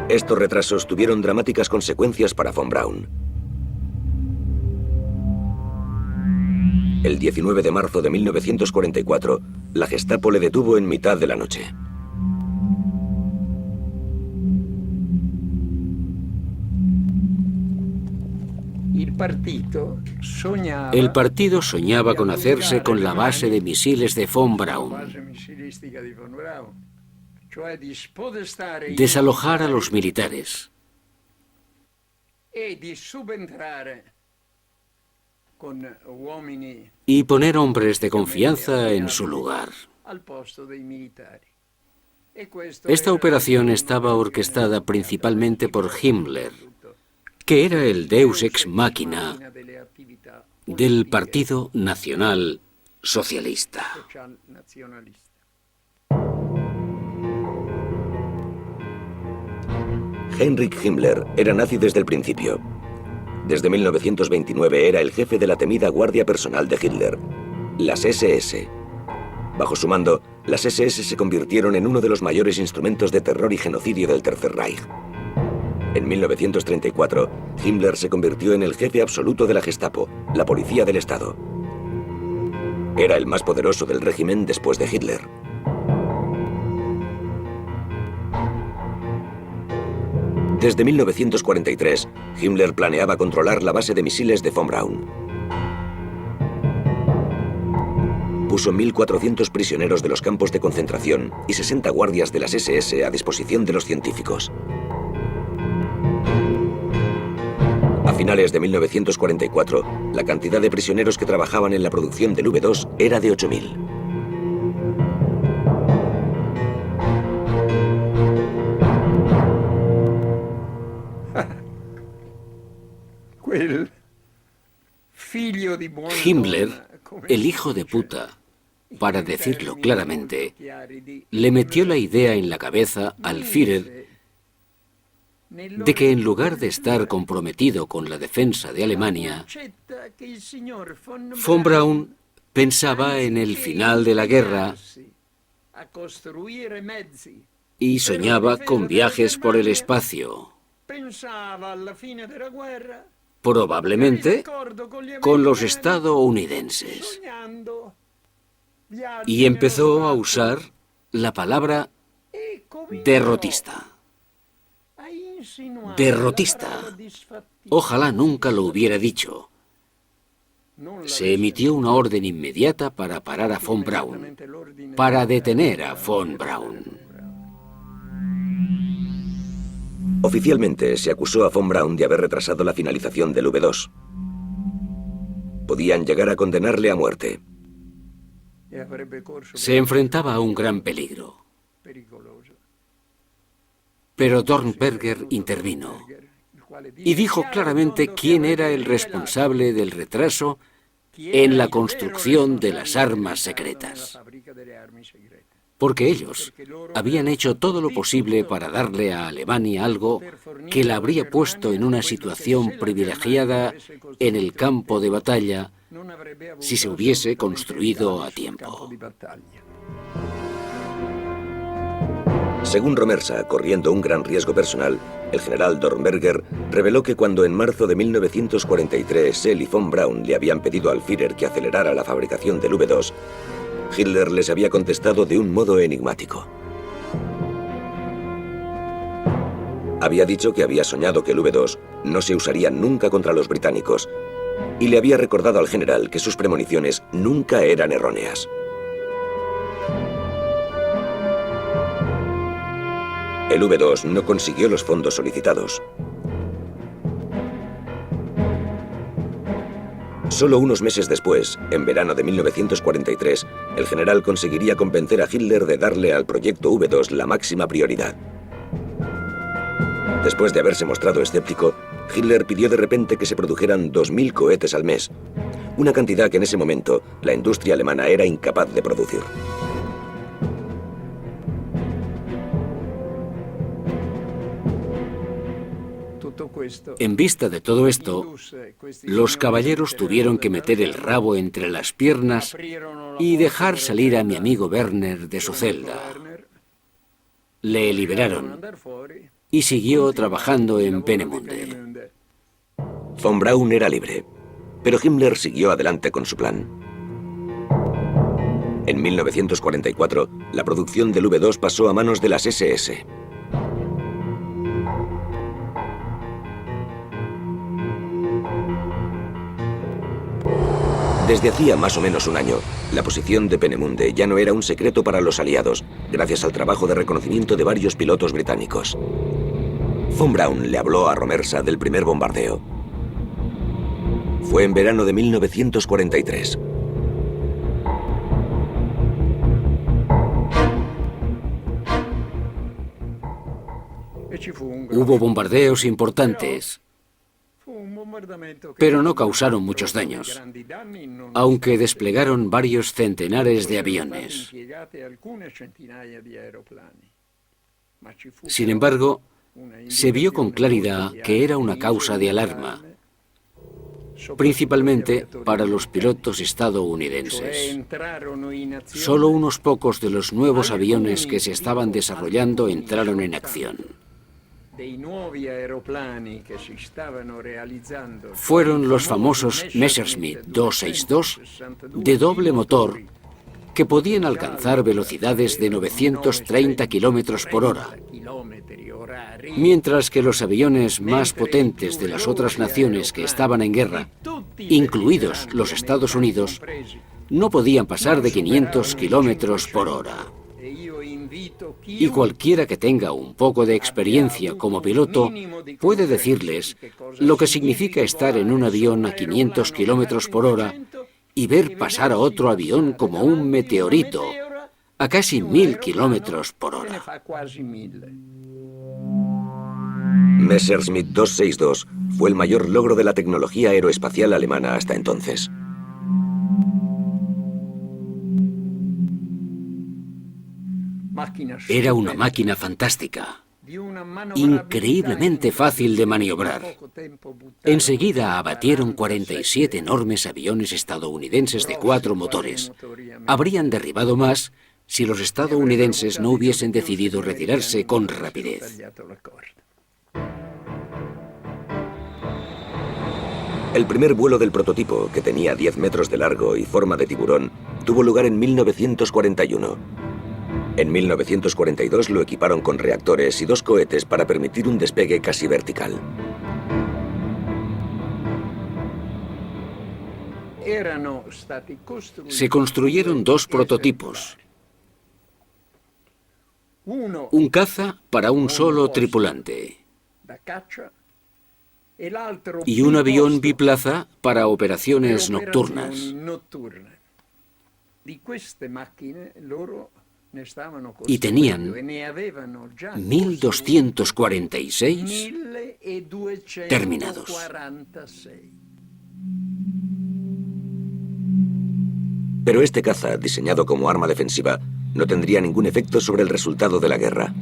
Estos retrasos tuvieron dramáticas consecuencias para von Braun. El 19 de marzo de 1944, la Gestapo le detuvo en mitad de la noche. El partido soñaba con hacerse con la base de misiles de von Braun, desalojar a los militares y poner hombres de confianza en su lugar. Esta operación estaba orquestada principalmente por Himmler, que era el deus ex machina del Partido Nacional Socialista. Heinrich Himmler era nazi desde el principio. Desde 1929 era el jefe de la temida guardia personal de Hitler, las SS. Bajo su mando, las SS se convirtieron en uno de los mayores instrumentos de terror y genocidio del Tercer Reich. En 1934, Himmler se convirtió en el jefe absoluto de la Gestapo, la policía del Estado. Era el más poderoso del régimen después de Hitler. Desde 1943, Himmler planeaba controlar la base de misiles de von Braun. Puso 1.400 prisioneros de los campos de concentración y 60 guardias de las SS a disposición de los científicos. A finales de 1944, la cantidad de prisioneros que trabajaban en la producción del V2 era de 8.000. Himmler, el hijo de puta, para decirlo claramente, le metió la idea en la cabeza al Führer de que en lugar de estar comprometido con la defensa de Alemania, von Braun pensaba en el final de la guerra y soñaba con viajes por el espacio, probablemente con los estadounidenses. Y empezó a usar la palabra derrotista. Derrotista. Ojalá nunca lo hubiera dicho. Se emitió una orden inmediata para parar a von Braun, para detener a von Braun. Oficialmente se acusó a von Braun de haber retrasado la finalización del V2. Podían llegar a condenarle a muerte. Se enfrentaba a un gran peligro. Pero Dornberger intervino y dijo claramente quién era el responsable del retraso en la construcción de las armas secretas. Porque ellos habían hecho todo lo posible para darle a Alemania algo que la habría puesto en una situación privilegiada en el campo de batalla si se hubiese construido a tiempo. Según Romersa, corriendo un gran riesgo personal, el general Dornberger reveló que cuando en marzo de 1943 él y von Braun le habían pedido al Führer que acelerara la fabricación del V2, Hitler les había contestado de un modo enigmático. Había dicho que había soñado que el V2 no se usaría nunca contra los británicos y le había recordado al general que sus premoniciones nunca eran erróneas. El V2 no consiguió los fondos solicitados. Solo unos meses después, en verano de 1943, el general conseguiría convencer a Hitler de darle al proyecto V2 la máxima prioridad. Después de haberse mostrado escéptico, Hitler pidió de repente que se produjeran 2000 cohetes al mes, una cantidad que en ese momento la industria alemana era incapaz de producir. En vista de todo esto, los caballeros tuvieron que meter el rabo entre las piernas y dejar salir a mi amigo Werner de su celda. Le liberaron y siguió trabajando en Peenemünde. Von Braun era libre, pero Himmler siguió adelante con su plan. En 1944, la producción del V2 pasó a manos de las SS. Desde hacía más o menos un año, la posición de Peenemünde ya no era un secreto para los aliados, gracias al trabajo de reconocimiento de varios pilotos británicos. Von Braun le habló a Romersa del primer bombardeo. Fue en verano de 1943. Hubo bombardeos importantes, pero no causaron muchos daños, aunque desplegaron varios centenares de aviones. Sin embargo, se vio con claridad que era una causa de alarma, principalmente para los pilotos estadounidenses. Solo unos pocos de los nuevos aviones que se estaban desarrollando entraron en acción. Fueron los famosos Messerschmitt 262 de doble motor que podían alcanzar velocidades de 930 kilómetros por hora, mientras que los aviones más potentes de las otras naciones que estaban en guerra, incluidos los Estados Unidos, no podían pasar de 500 kilómetros por hora. Y cualquiera que tenga un poco de experiencia como piloto puede decirles lo que significa estar en un avión a 500 kilómetros por hora y ver pasar a otro avión como un meteorito a casi 1000 kilómetros por hora. Messerschmitt 262 fue el mayor logro de la tecnología aeroespacial alemana hasta entonces. Era una máquina fantástica, increíblemente fácil de maniobrar. Enseguida abatieron 47 enormes aviones estadounidenses de 4 motores. Habrían derribado más si los estadounidenses no hubiesen decidido retirarse con rapidez. El primer vuelo del prototipo, que tenía 10 metros de largo y forma de tiburón, tuvo lugar en 1941. En 1942 lo equiparon con reactores y 2 cohetes para permitir un despegue casi vertical. Se construyeron 2 prototipos. Un caza para un solo tripulante y un avión biplaza para operaciones nocturnas. Y tenían 1.246 terminados. Pero este caza, diseñado como arma defensiva, no tendría ningún efecto sobre el resultado de la guerra.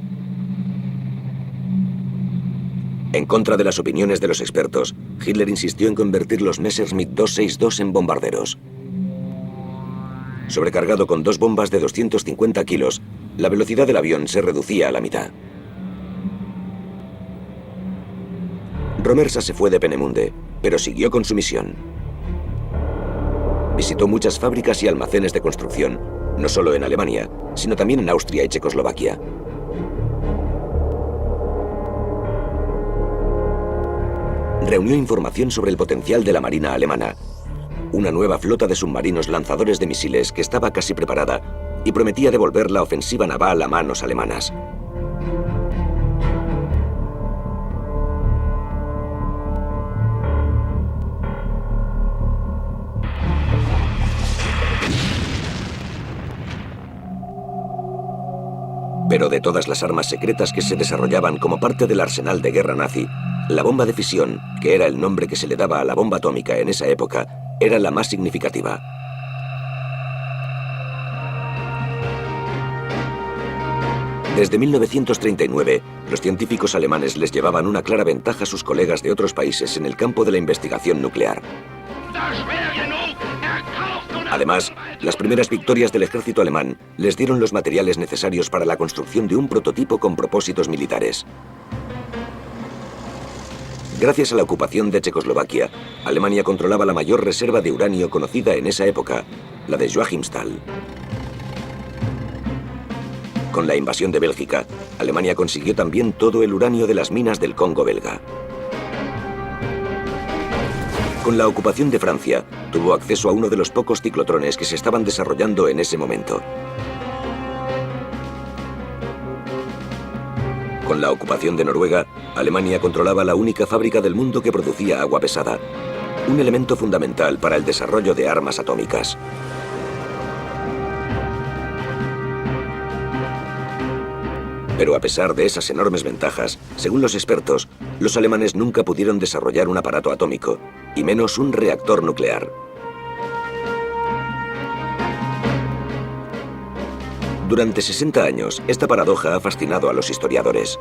En contra de las opiniones de los expertos, Hitler insistió en convertir los Messerschmitt 262 en bombarderos. Sobrecargado con 2 bombas de 250 kilos, la velocidad del avión se reducía a la mitad. Romersa se fue de Peenemünde, pero siguió con su misión. Visitó muchas fábricas y almacenes de construcción, no solo en Alemania, sino también en Austria y Checoslovaquia. Reunió información sobre el potencial de la Marina alemana, una nueva flota de submarinos lanzadores de misiles que estaba casi preparada y prometía devolver la ofensiva naval a manos alemanas. Pero de todas las armas secretas que se desarrollaban como parte del arsenal de guerra nazi, la bomba de fisión, que era el nombre que se le daba a la bomba atómica en esa época, era la más significativa. Desde 1939, los científicos alemanes les llevaban una clara ventaja a sus colegas de otros países en el campo de la investigación nuclear. Además, las primeras victorias del ejército alemán les dieron los materiales necesarios para la construcción de un prototipo con propósitos militares. Gracias a la ocupación de Checoslovaquia, Alemania controlaba la mayor reserva de uranio conocida en esa época, la de Joachimsthal. Con la invasión de Bélgica, Alemania consiguió también todo el uranio de las minas del Congo belga. Con la ocupación de Francia, tuvo acceso a uno de los pocos ciclotrones que se estaban desarrollando en ese momento. Con la ocupación de Noruega, Alemania controlaba la única fábrica del mundo que producía agua pesada, un elemento fundamental para el desarrollo de armas atómicas. Pero a pesar de esas enormes ventajas, según los expertos, los alemanes nunca pudieron desarrollar un aparato atómico, y menos un reactor nuclear. Durante 60 años, esta paradoja ha fascinado a los historiadores.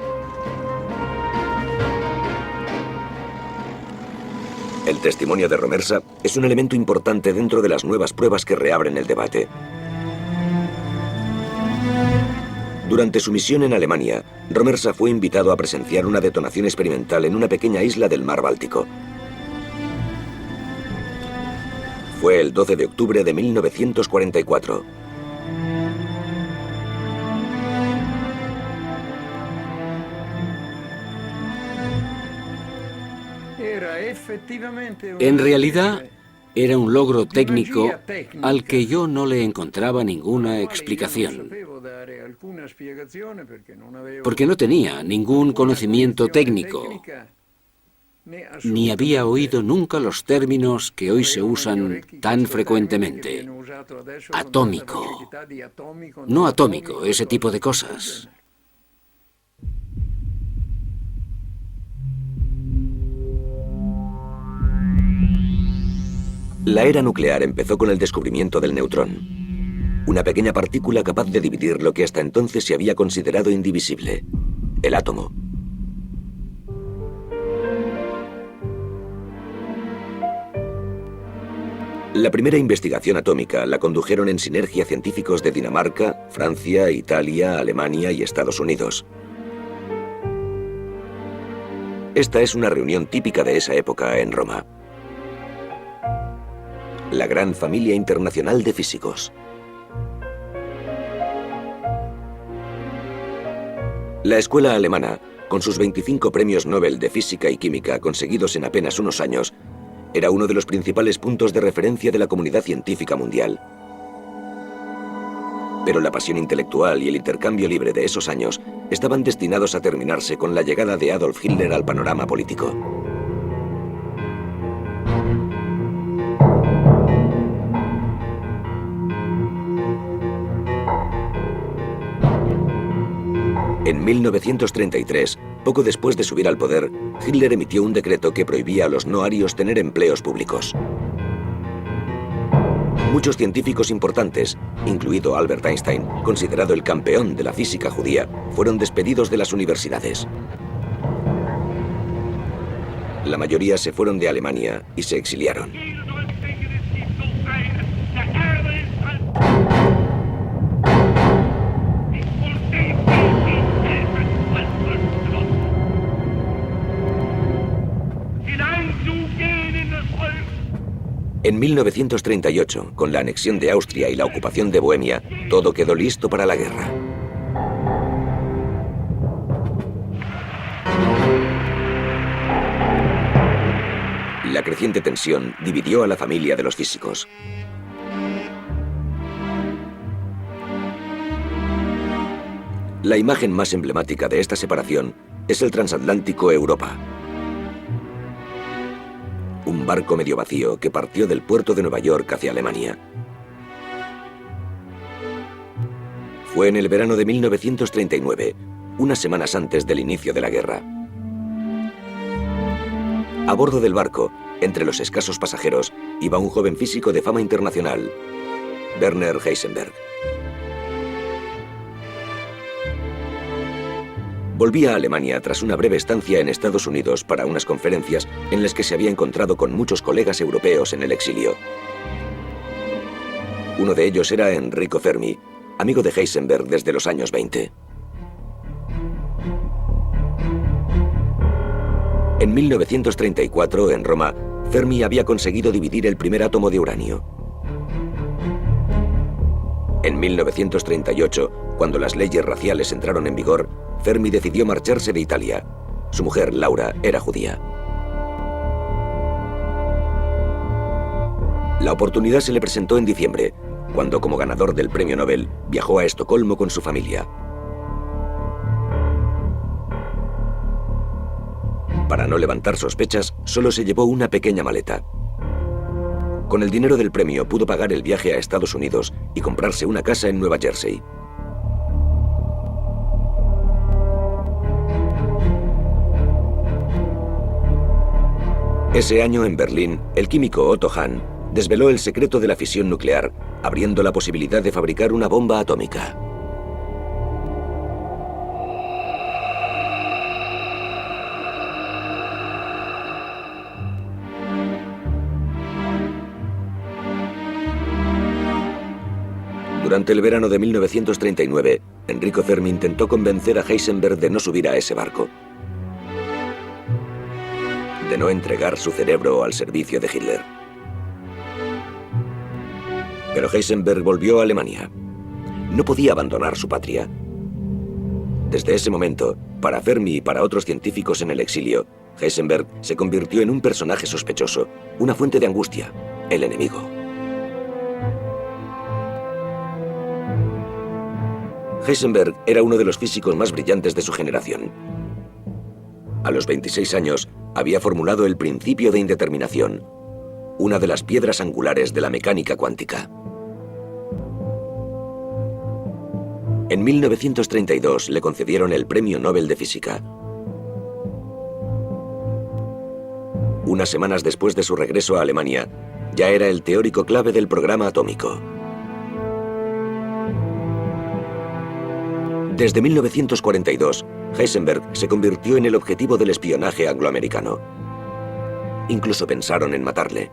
El testimonio de Romersa es un elemento importante dentro de las nuevas pruebas que reabren el debate. Durante su misión en Alemania, Romersa fue invitado a presenciar una detonación experimental en una pequeña isla del mar Báltico. Fue el 12 de octubre de 1944. En realidad, era un logro técnico al que yo no le encontraba ninguna explicación, porque no tenía ningún conocimiento técnico, ni había oído nunca los términos que hoy se usan tan frecuentemente. Atómico, no atómico, ese tipo de cosas. La era nuclear empezó con el descubrimiento del neutrón. Una pequeña partícula capaz de dividir lo que hasta entonces se había considerado indivisible, el átomo. La primera investigación atómica la condujeron en sinergia científicos de Dinamarca, Francia, Italia, Alemania y Estados Unidos. Esta es una reunión típica de esa época en Roma. La gran familia internacional de físicos. La escuela alemana, con sus 25 premios Nobel de Física y Química conseguidos en apenas unos años, era uno de los principales puntos de referencia de la comunidad científica mundial. Pero la pasión intelectual y el intercambio libre de esos años estaban destinados a terminarse con la llegada de Adolf Hitler al panorama político. En 1933, poco después de subir al poder, Hitler emitió un decreto que prohibía a los no arios tener empleos públicos. Muchos científicos importantes, incluido Albert Einstein, considerado el campeón de la física judía, fueron despedidos de las universidades. La mayoría se fueron de Alemania y se exiliaron. En 1938, con la anexión de Austria y la ocupación de Bohemia, todo quedó listo para la guerra. La creciente tensión dividió a la familia de los físicos. La imagen más emblemática de esta separación es el transatlántico Europa. Un barco medio vacío que partió del puerto de Nueva York hacia Alemania. Fue en el verano de 1939, unas semanas antes del inicio de la guerra. A bordo del barco, entre los escasos pasajeros, iba un joven físico de fama internacional, Werner Heisenberg. Volvía a Alemania tras una breve estancia en Estados Unidos para unas conferencias en las que se había encontrado con muchos colegas europeos en el exilio. Uno de ellos era Enrico Fermi, amigo de Heisenberg desde los años 20. En 1934, en Roma, Fermi había conseguido dividir el primer átomo de uranio. En 1938, cuando las leyes raciales entraron en vigor, Fermi decidió marcharse de Italia. Su mujer, Laura, era judía. La oportunidad se le presentó en diciembre, cuando como ganador del premio Nobel viajó a Estocolmo con su familia. Para no levantar sospechas, solo se llevó una pequeña maleta. Con el dinero del premio pudo pagar el viaje a Estados Unidos y comprarse una casa en Nueva Jersey. Ese año, en Berlín, el químico Otto Hahn desveló el secreto de la fisión nuclear, abriendo la posibilidad de fabricar una bomba atómica. Durante el verano de 1939, Enrico Fermi intentó convencer a Heisenberg de no subir a ese barco, de no entregar su cerebro al servicio de Hitler. Pero Heisenberg volvió a Alemania. No podía abandonar su patria. Desde ese momento, para Fermi y para otros científicos en el exilio, Heisenberg se convirtió en un personaje sospechoso, una fuente de angustia, el enemigo. Heisenberg era uno de los físicos más brillantes de su generación. A los 26 años, había formulado el principio de indeterminación, una de las piedras angulares de la mecánica cuántica. En 1932 le concedieron el Premio Nobel de Física. Unas semanas después de su regreso a Alemania, ya era el teórico clave del programa atómico. Desde 1942, Heisenberg se convirtió en el objetivo del espionaje angloamericano. Incluso pensaron en matarle.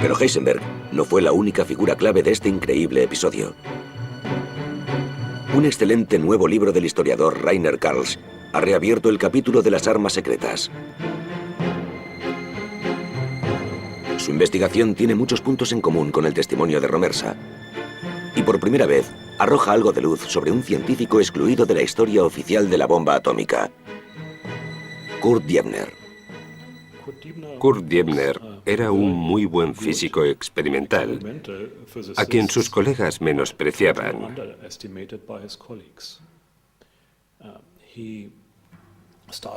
Pero Heisenberg no fue la única figura clave de este increíble episodio. Un excelente nuevo libro del historiador Rainer Karls ha reabierto el capítulo de las armas secretas. Su investigación tiene muchos puntos en común con el testimonio de Romersa. Y por primera vez arroja algo de luz sobre un científico excluido de la historia oficial de la bomba atómica. Kurt Diebner. Kurt Diebner era un muy buen físico experimental, a quien sus colegas menospreciaban.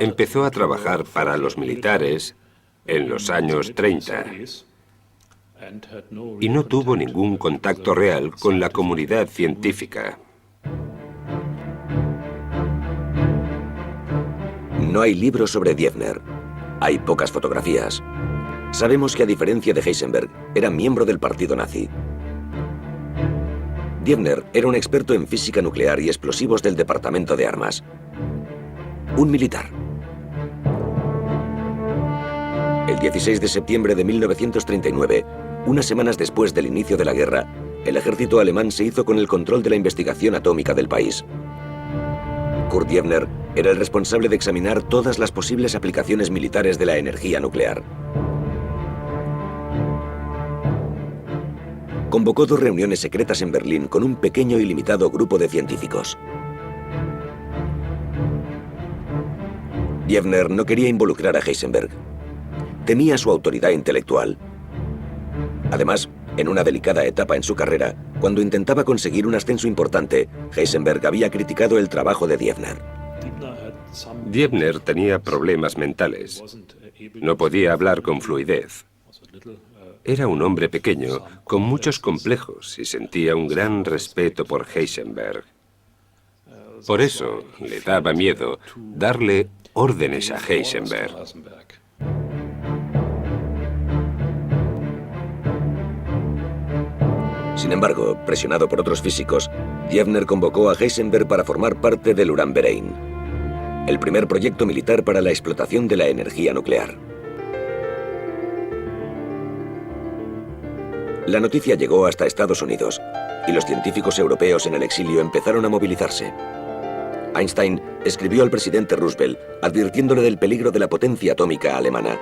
Empezó a trabajar para los militares en los años 30 y no tuvo ningún contacto real con la comunidad científica. No hay libros sobre Diebner. Hay pocas fotografías. Sabemos que, a diferencia de Heisenberg, era miembro del partido nazi. Diebner era un experto en física nuclear y explosivos del Departamento de Armas. Un militar. El 16 de septiembre de 1939, unas semanas después del inicio de la guerra, el ejército alemán se hizo con el control de la investigación atómica del país. Kurt Diebner era el responsable de examinar todas las posibles aplicaciones militares de la energía nuclear. Convocó 2 reuniones secretas en Berlín con un pequeño y limitado grupo de científicos. Diebner no quería involucrar a Heisenberg. Temía su autoridad intelectual. Además, en una delicada etapa en su carrera, cuando intentaba conseguir un ascenso importante, Heisenberg había criticado el trabajo de Diebner. Diebner tenía problemas mentales. No podía hablar con fluidez. Era un hombre pequeño, con muchos complejos, y sentía un gran respeto por Heisenberg. Por eso le daba miedo darle órdenes a Heisenberg. Sin embargo, presionado por otros físicos, Diebner convocó a Heisenberg para formar parte del Uranverein, el primer proyecto militar para la explotación de la energía nuclear. La noticia llegó hasta Estados Unidos, y los científicos europeos en el exilio empezaron a movilizarse. Einstein escribió al presidente Roosevelt advirtiéndole del peligro de la potencia atómica alemana,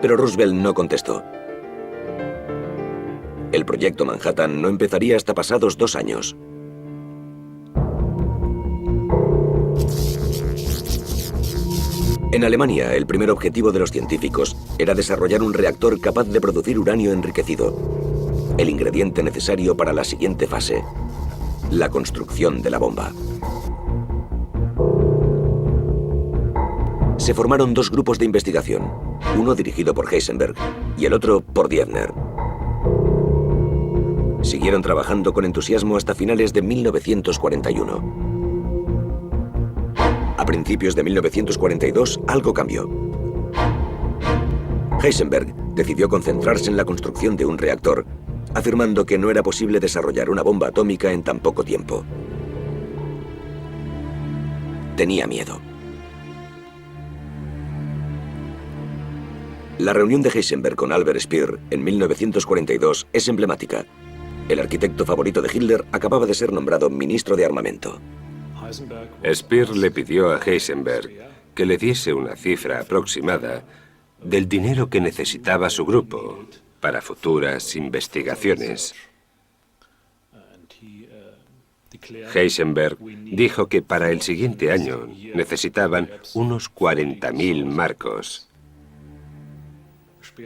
pero Roosevelt no contestó. El proyecto Manhattan no empezaría hasta pasados 2 años. En Alemania, el primer objetivo de los científicos era desarrollar un reactor capaz de producir uranio enriquecido, el ingrediente necesario para la siguiente fase, la construcción de la bomba. Se formaron 2 grupos de investigación, uno dirigido por Heisenberg y el otro por Diebner. Siguieron trabajando con entusiasmo hasta finales de 1941. A principios de 1942, algo cambió. Heisenberg decidió concentrarse en la construcción de un reactor, afirmando que no era posible desarrollar una bomba atómica en tan poco tiempo. Tenía miedo. La reunión de Heisenberg con Albert Speer en 1942 es emblemática. El arquitecto favorito de Hitler acababa de ser nombrado ministro de armamento. Speer le pidió a Heisenberg que le diese una cifra aproximada del dinero que necesitaba su grupo para futuras investigaciones. Heisenberg dijo que para el siguiente año necesitaban unos 40.000 marcos.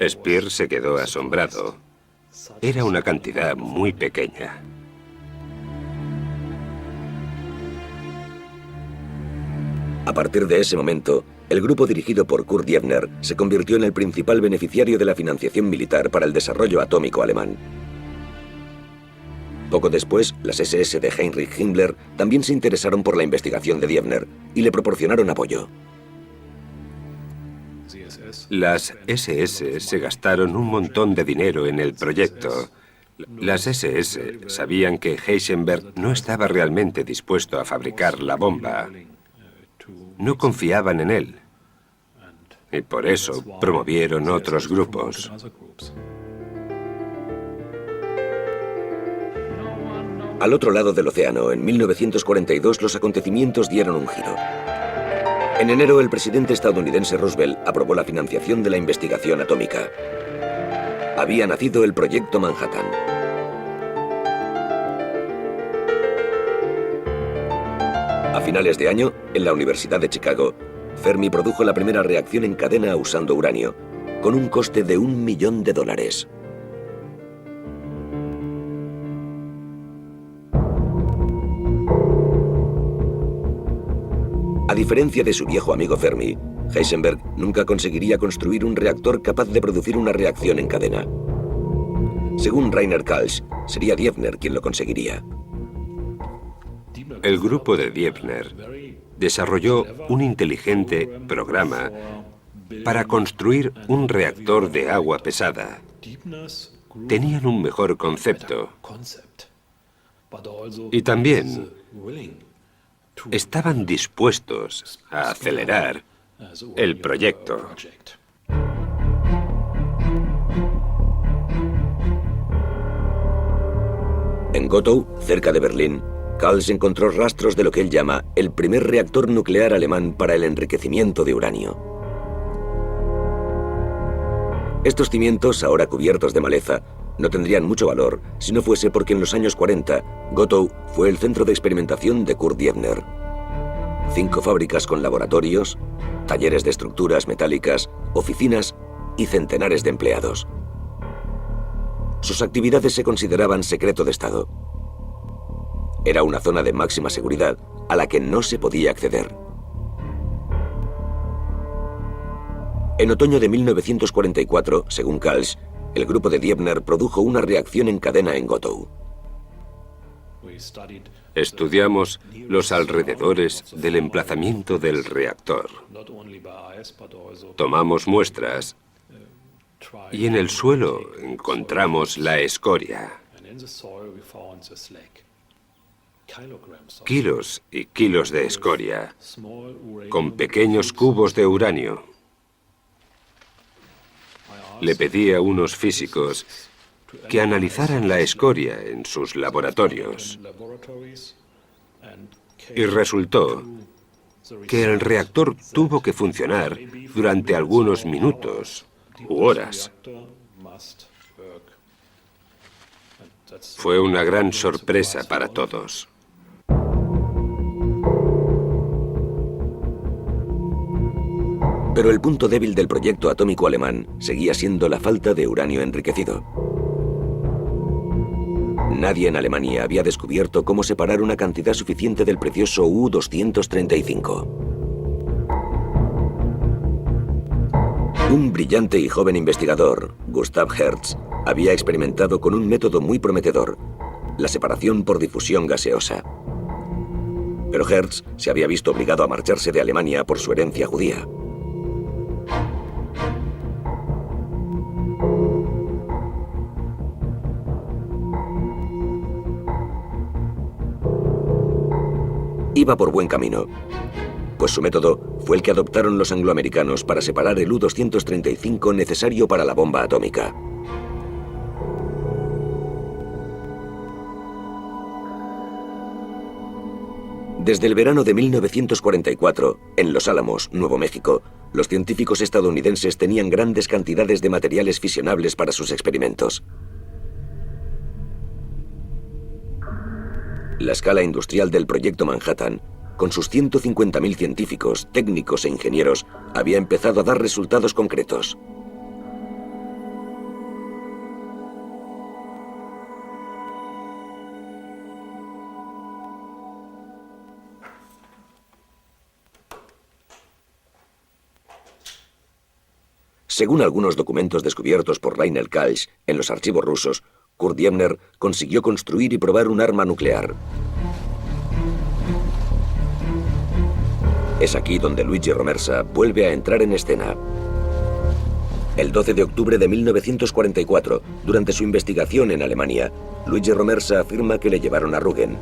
Speer se quedó asombrado. Era una cantidad muy pequeña. A partir de ese momento, el grupo dirigido por Kurt Diebner se convirtió en el principal beneficiario de la financiación militar para el desarrollo atómico alemán. Poco después, las SS de Heinrich Himmler también se interesaron por la investigación de Diebner y le proporcionaron apoyo. Las SS se gastaron un montón de dinero en el proyecto, Las SS sabían que Heisenberg no estaba realmente dispuesto a fabricar la bomba. No confiaban en él. Y por eso promovieron otros grupos. Al otro lado del océano, en 1942, los acontecimientos dieron un giro. En enero, el presidente estadounidense Roosevelt aprobó la financiación de la investigación atómica. Había nacido el Proyecto Manhattan. A finales de año, en la Universidad de Chicago, Fermi produjo la primera reacción en cadena usando uranio, con un coste de $1 millón. A diferencia de su viejo amigo Fermi, Heisenberg nunca conseguiría construir un reactor capaz de producir una reacción en cadena. Según Rainer Kalsch, sería Diebner quien lo conseguiría. El grupo de Diebner desarrolló un inteligente programa para construir un reactor de agua pesada. Tenían un mejor concepto. Y también estaban dispuestos a acelerar el proyecto. En Gottow, cerca de Berlín, Kalsch encontró rastros de lo que él llama el primer reactor nuclear alemán para el enriquecimiento de uranio. Estos cimientos, ahora cubiertos de maleza, no tendrían mucho valor si no fuese porque en los años 40, Gottow fue el centro de experimentación de Kurt Diebner. 5 fábricas con laboratorios, talleres de estructuras metálicas, oficinas y centenares de empleados. Sus actividades se consideraban secreto de Estado. Era una zona de máxima seguridad a la que no se podía acceder. En otoño de 1944, según Kalsch, el grupo de Diebner produjo una reacción en cadena en Gottow. Estudiamos los alrededores del emplazamiento del reactor. Tomamos muestras y en el suelo encontramos la escoria. Kilos y kilos de escoria, con pequeños cubos de uranio. Le pedí a unos físicos que analizaran la escoria en sus laboratorios. Y resultó que el reactor tuvo que funcionar durante algunos minutos u horas. Fue una gran sorpresa para todos. Pero el punto débil del proyecto atómico alemán seguía siendo la falta de uranio enriquecido. Nadie en Alemania había descubierto cómo separar una cantidad suficiente del precioso U-235. Un brillante y joven investigador, Gustav Hertz, había experimentado con un método muy prometedor, la separación por difusión gaseosa. Pero Hertz se había visto obligado a marcharse de Alemania por su herencia judía. Iba por buen camino, pues su método fue el que adoptaron los angloamericanos para separar el U-235 necesario para la bomba atómica. Desde el verano de 1944, en Los Álamos, Nuevo México, los científicos estadounidenses tenían grandes cantidades de materiales fisionables para sus experimentos. La escala industrial del Proyecto Manhattan, con sus 150.000 científicos, técnicos e ingenieros, había empezado a dar resultados concretos. Según algunos documentos descubiertos por Rainer Kalsch en los archivos rusos, Kurt Diebner consiguió construir y probar un arma nuclear. Es aquí donde Luigi Romersa vuelve a entrar en escena. El 12 de octubre de 1944, durante su investigación en Alemania, Luigi Romersa afirma que le llevaron a Rügen,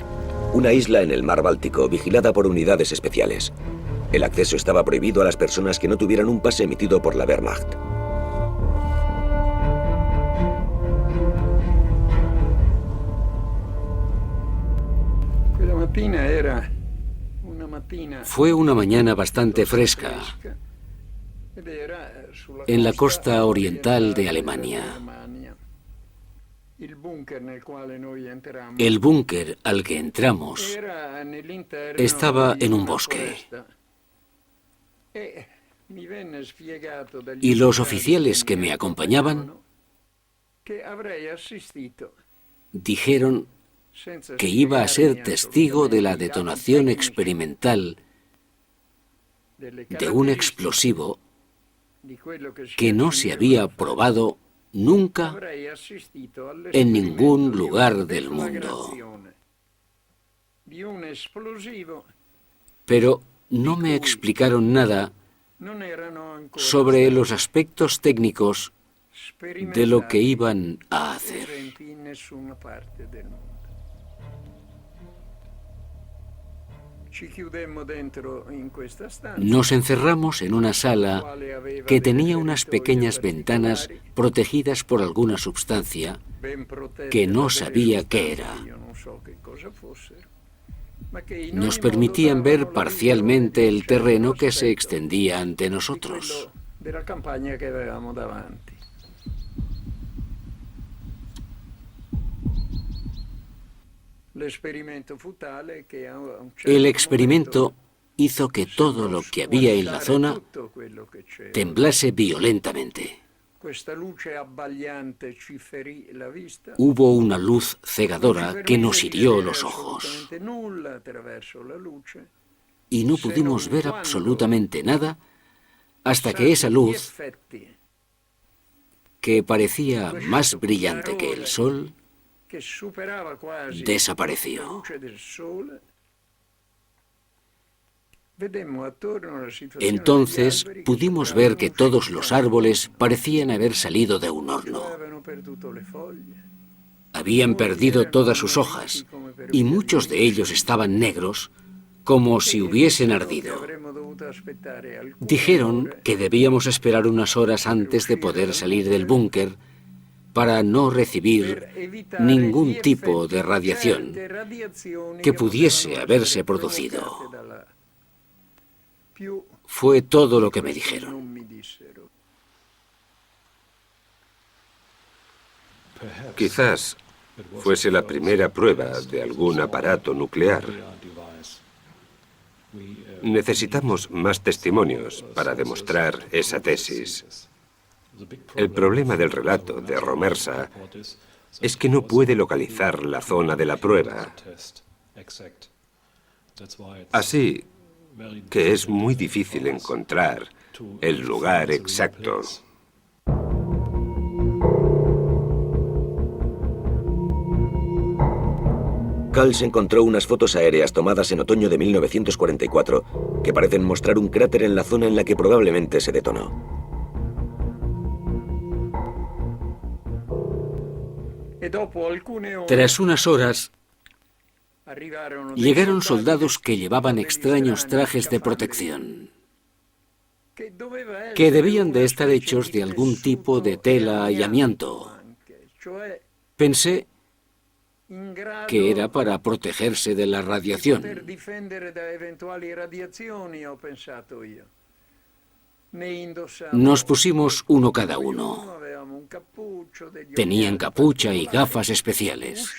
una isla en el mar Báltico vigilada por unidades especiales. El acceso estaba prohibido a las personas que no tuvieran un pase emitido por la Wehrmacht. Fue una mañana bastante fresca en la costa oriental de Alemania. El búnker al que entramos estaba en un bosque. Y los oficiales que me acompañaban dijeron que iba a ser testigo de la detonación experimental de un explosivo que no se había probado nunca en ningún lugar del mundo. Pero no me explicaron nada sobre los aspectos técnicos de lo que iban a hacer. Nos encerramos en una sala que tenía unas pequeñas ventanas protegidas por alguna sustancia que no sabía qué era. Nos permitían ver parcialmente el terreno que se extendía ante nosotros. El experimento hizo que todo lo que había en la zona temblase violentamente. Hubo una luz cegadora que nos hirió los ojos. Y no pudimos ver absolutamente nada hasta que esa luz, que parecía más brillante que el sol, desapareció. Entonces pudimos ver que todos los árboles parecían haber salido de un horno. Habían perdido todas sus hojas y muchos de ellos estaban negros, como si hubiesen ardido. Dijeron que debíamos esperar unas horas antes de poder salir del búnker para no recibir ningún tipo de radiación que pudiese haberse producido. Fue todo lo que me dijeron. Quizás fuese la primera prueba de algún aparato nuclear. Necesitamos más testimonios para demostrar esa tesis. El problema del relato de Romersa es que no puede localizar la zona de la prueba. Así que es muy difícil encontrar el lugar exacto. Kals encontró unas fotos aéreas tomadas en otoño de 1944 que parecen mostrar un cráter en la zona en la que probablemente se detonó. Tras unas horas, llegaron soldados que llevaban extraños trajes de protección, que debían de estar hechos de algún tipo de tela y amianto. Pensé que era para protegerse de la radiación. Nos pusimos uno cada uno. Tenían capucha y gafas especiales.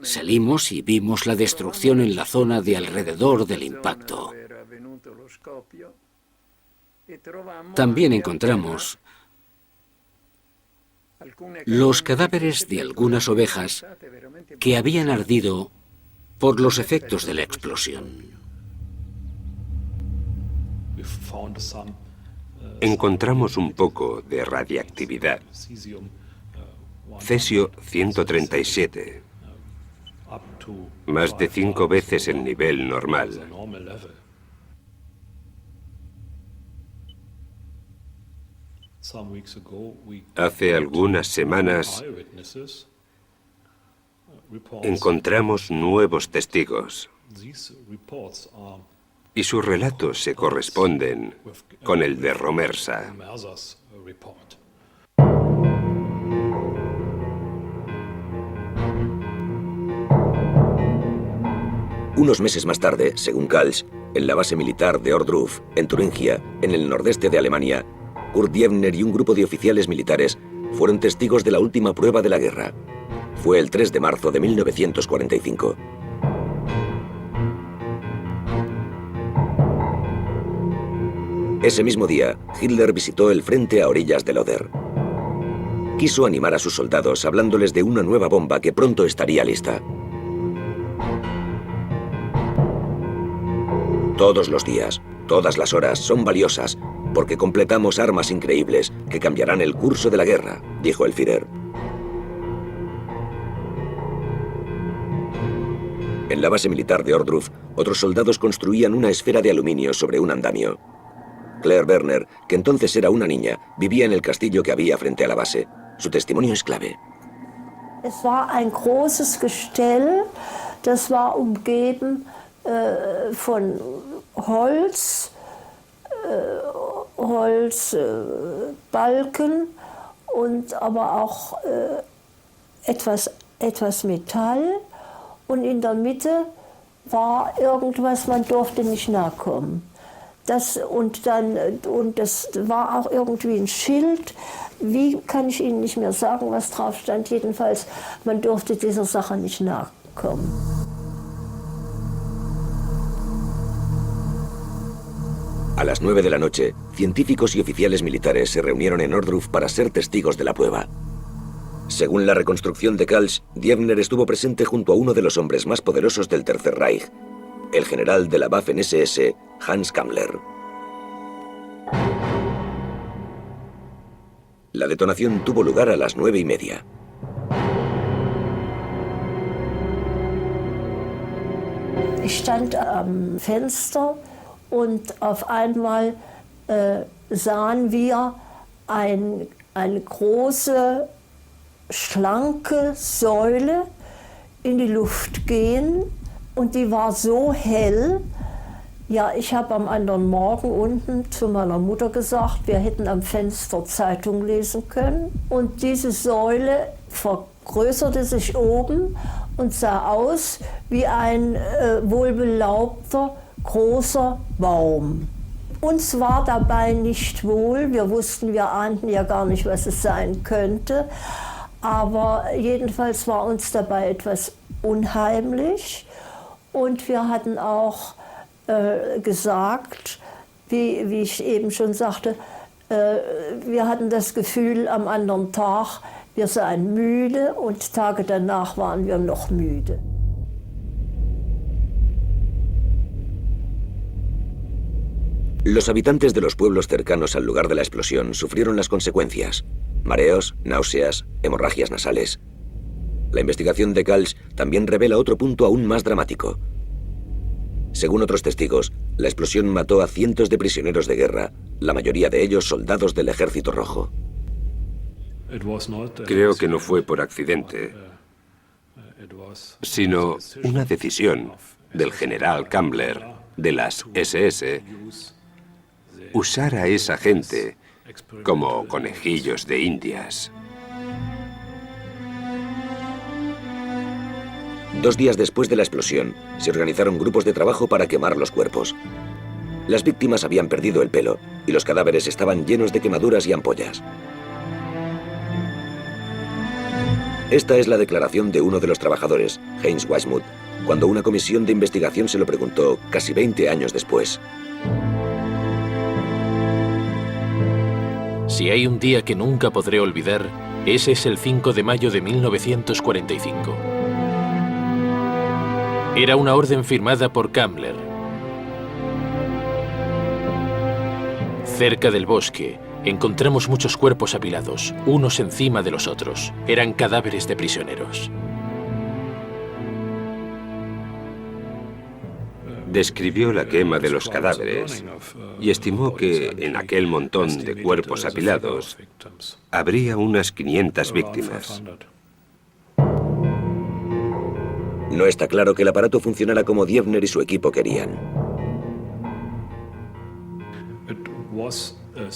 Salimos y vimos la destrucción en la zona de alrededor del impacto. También encontramos los cadáveres de algunas ovejas que habían ardido por los efectos de la explosión. Encontramos un poco de radiactividad. Cesio 137, más de 5 veces el nivel normal. Hace algunas semanas encontramos nuevos testigos y sus relatos se corresponden con el de Romersa. Unos meses más tarde, según Kalsch, en la base militar de Ohrdruf, en Turingia, en el nordeste de Alemania, Kurt Diebner y un grupo de oficiales militares fueron testigos de la última prueba de la guerra. Fue el 3 de marzo de 1945. Ese mismo día, Hitler visitó el frente a orillas del Oder. Quiso animar a sus soldados hablándoles de una nueva bomba que pronto estaría lista. Todos los días, todas las horas son valiosas porque completamos armas increíbles que cambiarán el curso de la guerra, dijo el Führer. En la base militar de Ohrdruf, otros soldados construían una esfera de aluminio sobre un andamio. Claire Werner, que entonces era una niña, vivía en el castillo que había frente a la base. Su testimonio es clave. Es war ein großes Gestell, das war umgeben von Holz, Holzbalken und aber auch etwas Metall. Und in der Mitte war irgendwas, man durfte nicht nahe kommen. Das war auch irgendwie ein Schild. Wie kann ich Ihnen nicht mehr sagen, was drauf stand? Jedenfalls, man durfte dieser Sache nicht nahe kommen. A las 9 de la noche, científicos y oficiales militares se reunieron en Ohrdruf para ser testigos de la prueba. Según la reconstrucción de Kalsch, Diebner estuvo presente junto a uno de los hombres más poderosos del Tercer Reich, el general de la Waffen-SS, Hans Kammler. La detonación tuvo lugar a las 9:30. Ich stand am Fenster und auf einmal sahen wir eine große, schlanke Säule in die Luft gehen und die war so hell. Ja, ich habe am anderen Morgen unten zu meiner Mutter gesagt, wir hätten am Fenster Zeitung lesen können. Und diese Säule vergrößerte sich oben und sah aus wie ein wohlbelaubter, großer Baum. Uns war dabei nicht wohl, wir ahnten ja gar nicht, was es sein könnte, aber jedenfalls war uns dabei etwas unheimlich und wir hatten auch gesagt, wie ich eben schon sagte, wir hatten das Gefühl am anderen Tag, wir seien müde und Tage danach waren wir noch müde. Los habitantes de los pueblos cercanos al lugar de la explosión sufrieron las consecuencias: mareos, náuseas, hemorragias nasales. La investigación de Kalsch también revela otro punto aún más dramático. Según otros testigos, la explosión mató a cientos de prisioneros de guerra, la mayoría de ellos soldados del Ejército Rojo. Creo que no fue por accidente, sino una decisión del general Kammler de las SS usar a esa gente como conejillos de indias. 2 días después de la explosión, se organizaron grupos de trabajo para quemar los cuerpos. Las víctimas habían perdido el pelo y los cadáveres estaban llenos de quemaduras y ampollas. Esta es la declaración de uno de los trabajadores, Heinz Weismuth, cuando una comisión de investigación se lo preguntó casi 20 años después. Si hay un día que nunca podré olvidar, ese es el 5 de mayo de 1945. Era una orden firmada por Kammler. Cerca del bosque, encontramos muchos cuerpos apilados, unos encima de los otros. Eran cadáveres de prisioneros. Describió la quema de los cadáveres y estimó que en aquel montón de cuerpos apilados habría unas 500 víctimas. No está claro que el aparato funcionara como Diebner y su equipo querían.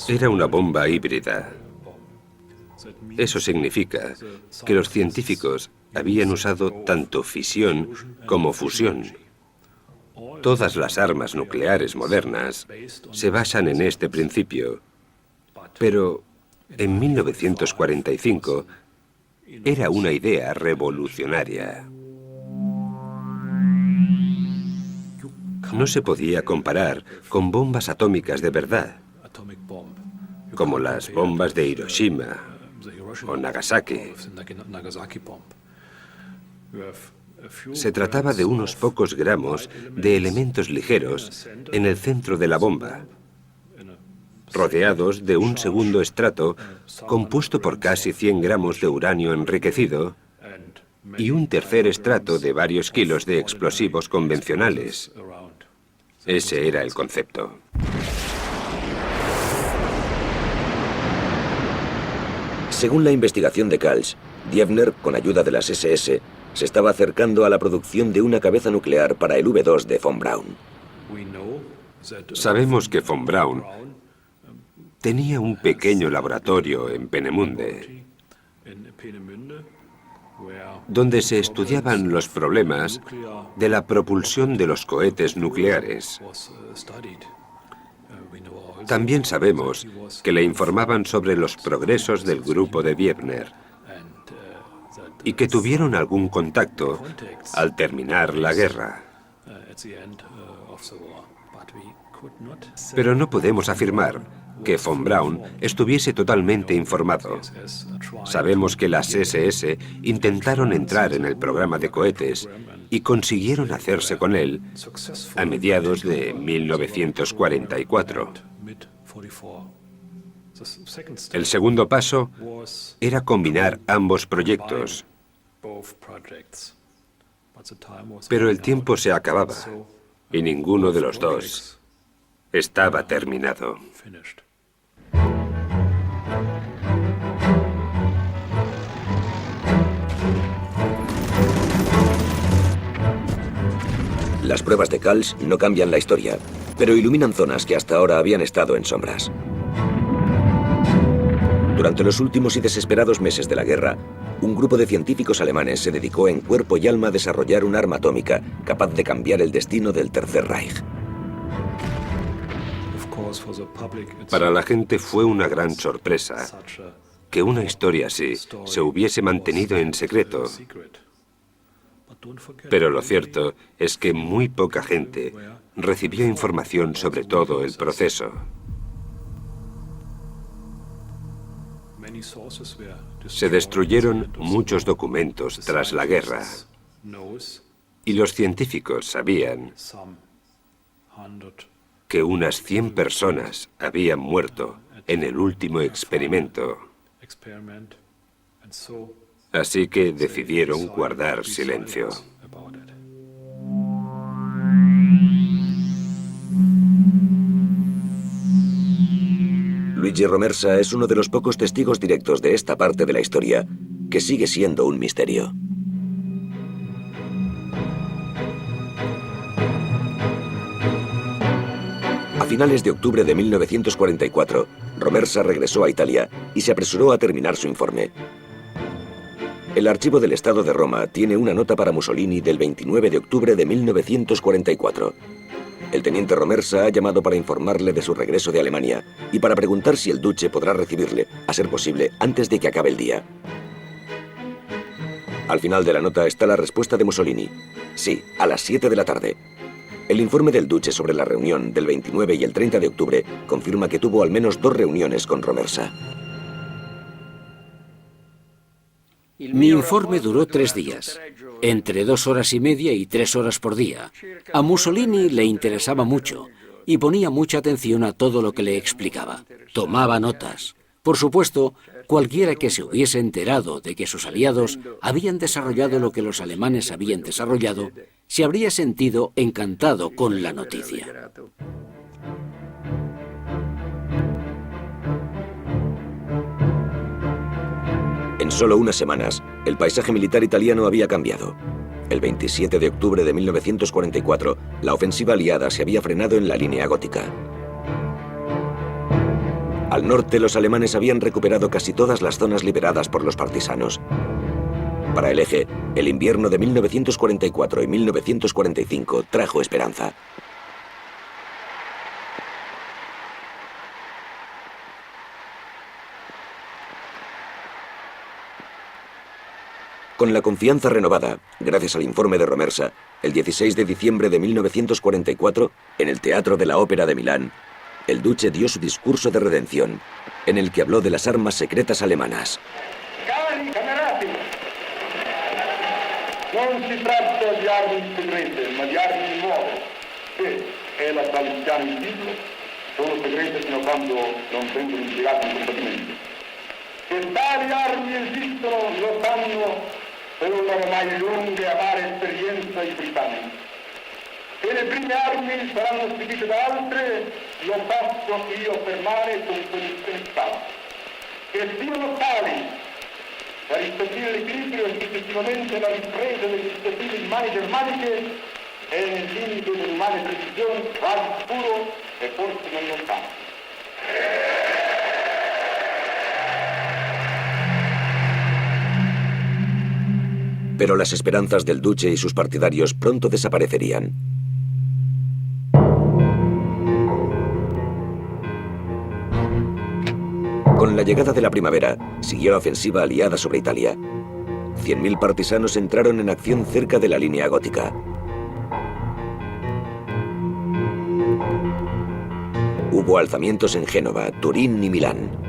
Era una bomba híbrida. Eso significa que los científicos habían usado tanto fisión como fusión. Todas las armas nucleares modernas se basan en este principio, pero en 1945 era una idea revolucionaria. No se podía comparar con bombas atómicas de verdad, como las bombas de Hiroshima o Nagasaki. Se trataba de unos pocos gramos de elementos ligeros en el centro de la bomba, rodeados de un segundo estrato compuesto por casi 100 gramos de uranio enriquecido y un tercer estrato de varios kilos de explosivos convencionales. Ese era el concepto. Según la investigación de Kalsch, Diebner, con ayuda de las SS, se estaba acercando a la producción de una cabeza nuclear para el V2 de von Braun. Sabemos que von Braun tenía un pequeño laboratorio en Peenemünde, donde se estudiaban los problemas de la propulsión de los cohetes nucleares. También sabemos que le informaban sobre los progresos del grupo de Diebner y que tuvieron algún contacto al terminar la guerra. Pero no podemos afirmar que von Braun estuviese totalmente informado. Sabemos que las SS intentaron entrar en el programa de cohetes y consiguieron hacerse con él a mediados de 1944. El segundo paso era combinar ambos proyectos. Pero el tiempo se acababa y ninguno de los dos estaba terminado. Las pruebas de Kalsch no cambian la historia, pero iluminan zonas que hasta ahora habían estado en sombras. Durante los últimos y desesperados meses de la guerra, un grupo de científicos alemanes se dedicó en cuerpo y alma a desarrollar un arma atómica capaz de cambiar el destino del Tercer Reich. Para la gente fue una gran sorpresa que una historia así se hubiese mantenido en secreto. Pero lo cierto es que muy poca gente recibió información sobre todo el proceso. Se destruyeron muchos documentos tras la guerra y los científicos sabían que unas 100 personas habían muerto en el último experimento. Así que decidieron guardar silencio. Luigi Romersa es uno de los pocos testigos directos de esta parte de la historia, que sigue siendo un misterio. A finales de octubre de 1944, Romersa regresó a Italia y se apresuró a terminar su informe. El archivo del Estado de Roma tiene una nota para Mussolini del 29 de octubre de 1944. El teniente Romersa ha llamado para informarle de su regreso de Alemania y para preguntar si el duce podrá recibirle, a ser posible, antes de que acabe el día. Al final de la nota está la respuesta de Mussolini. Sí, a las 7 de la tarde. El informe del duce sobre la reunión del 29 y el 30 de octubre confirma que tuvo al menos 2 reuniones con Romersa. Mi informe duró 3 días, entre 2 horas y media y 3 horas por día. A Mussolini le interesaba mucho y ponía mucha atención a todo lo que le explicaba. Tomaba notas. Por supuesto, cualquiera que se hubiese enterado de que sus aliados habían desarrollado lo que los alemanes habían desarrollado, se habría sentido encantado con la noticia. En solo unas semanas, el paisaje militar italiano había cambiado. El 27 de octubre de 1944, la ofensiva aliada se había frenado en la línea gótica. Al norte, los alemanes habían recuperado casi todas las zonas liberadas por los partisanos. Para el eje, el invierno de 1944 y 1945 trajo esperanza. Con la confianza renovada, gracias al informe de Romersa, el 16 de diciembre de 1944, en el Teatro de la Ópera de Milán, el duce dio su discurso de redención, en el que habló de las armas secretas alemanas. Cari camerati, non si tratta di armi segrete, ma di armi nuove, che è la tradizione in titolo, sono segrete fino a quando non vengono impiegate in combattimento. Che tali armi esistono lo sanno per una ormai lunga e amara esperienza i britannici. Che le prime armi saranno spedite da altre, lo posso io affermare con condizione stata. Che siano tali da rispettare l'equilibrio e successivamente la ripresa delle iniziative in mani germaniche è nel limite dell'umane precisione quasi sicuro e forse non lontano. Pero las esperanzas del duce y sus partidarios pronto desaparecerían. Con la llegada de la primavera, siguió la ofensiva aliada sobre Italia. 100.000 partisanos entraron en acción cerca de la línea gótica. Hubo alzamientos en Génova, Turín y Milán.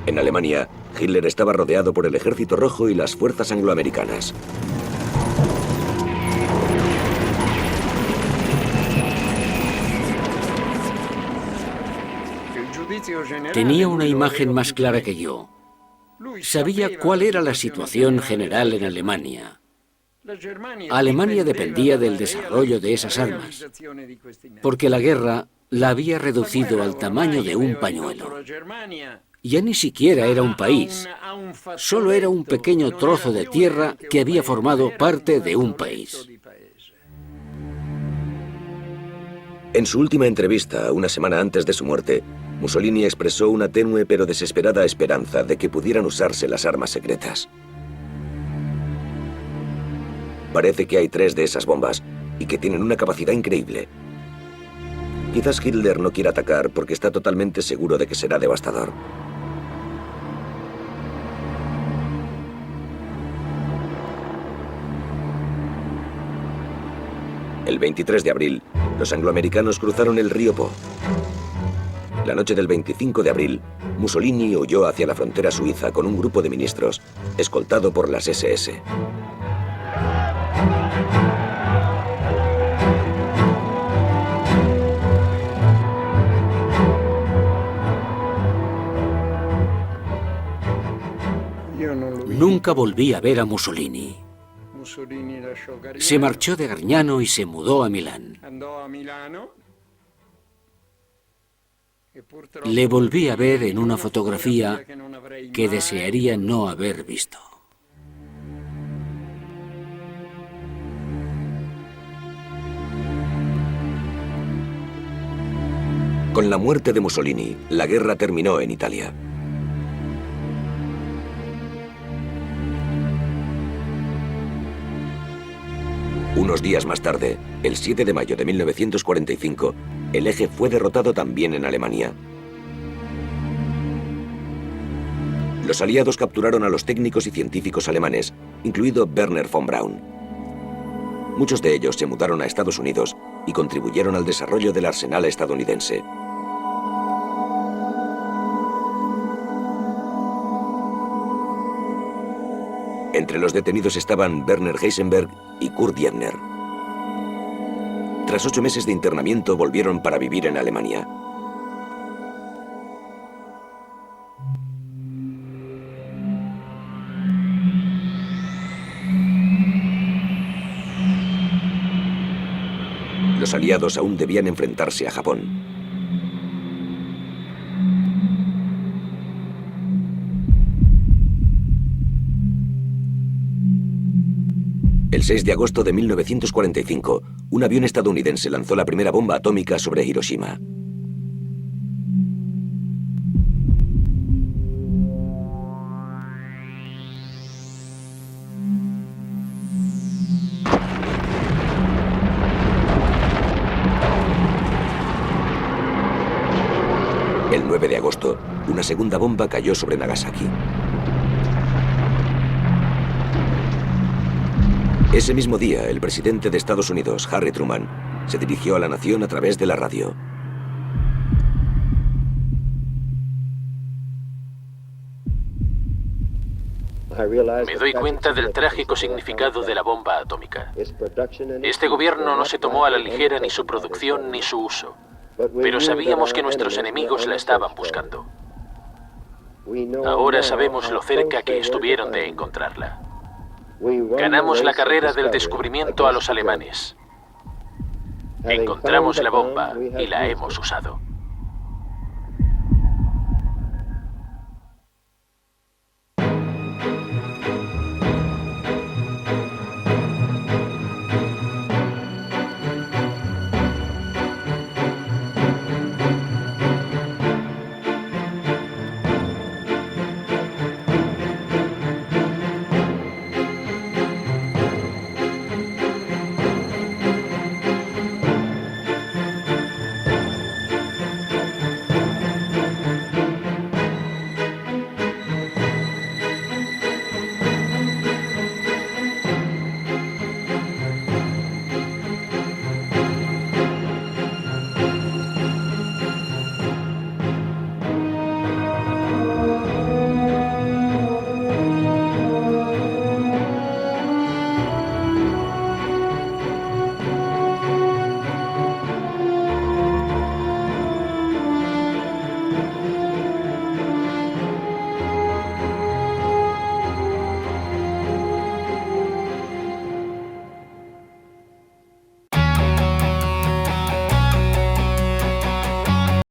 En Alemania, Hitler estaba rodeado por el Ejército Rojo y las fuerzas angloamericanas. Tenía una imagen más clara que yo. Sabía cuál era la situación general en Alemania. Alemania dependía del desarrollo de esas armas, porque la guerra la había reducido al tamaño de un pañuelo. Ya ni siquiera era un país, solo era un pequeño trozo de tierra que había formado parte de un país. En su última entrevista, una semana antes de su muerte, Mussolini expresó una tenue pero desesperada esperanza de que pudieran usarse las armas secretas. Parece que hay 3 de esas bombas y que tienen una capacidad increíble. Quizás Hitler no quiera atacar porque está totalmente seguro de que será devastador. El 23 de abril, los angloamericanos cruzaron el río Po. La noche del 25 de abril, Mussolini huyó hacia la frontera suiza con un grupo de ministros, escoltado por las SS. Nunca volví a ver a Mussolini. Se marchó de Gargnano y se mudó a Milán. Le volví a ver en una fotografía que desearía no haber visto. Con la muerte de Mussolini, la guerra terminó en Italia. Unos días más tarde, el 7 de mayo de 1945, el Eje fue derrotado también en Alemania. Los aliados capturaron a los técnicos y científicos alemanes, incluido Werner von Braun. Muchos de ellos se mudaron a Estados Unidos y contribuyeron al desarrollo del arsenal estadounidense. Entre los detenidos estaban Werner Heisenberg y Kurt Diebner. Tras 8 meses de internamiento, volvieron para vivir en Alemania. Los aliados aún debían enfrentarse a Japón. El 6 de agosto de 1945, un avión estadounidense lanzó la primera bomba atómica sobre Hiroshima. El 9 de agosto, una segunda bomba cayó sobre Nagasaki. Ese mismo día, el presidente de Estados Unidos, Harry Truman, se dirigió a la nación a través de la radio. Me doy cuenta del trágico significado de la bomba atómica. Este gobierno no se tomó a la ligera ni su producción ni su uso, pero sabíamos que nuestros enemigos la estaban buscando. Ahora sabemos lo cerca que estuvieron de encontrarla. Ganamos la carrera del descubrimiento a los alemanes. Encontramos la bomba y la hemos usado.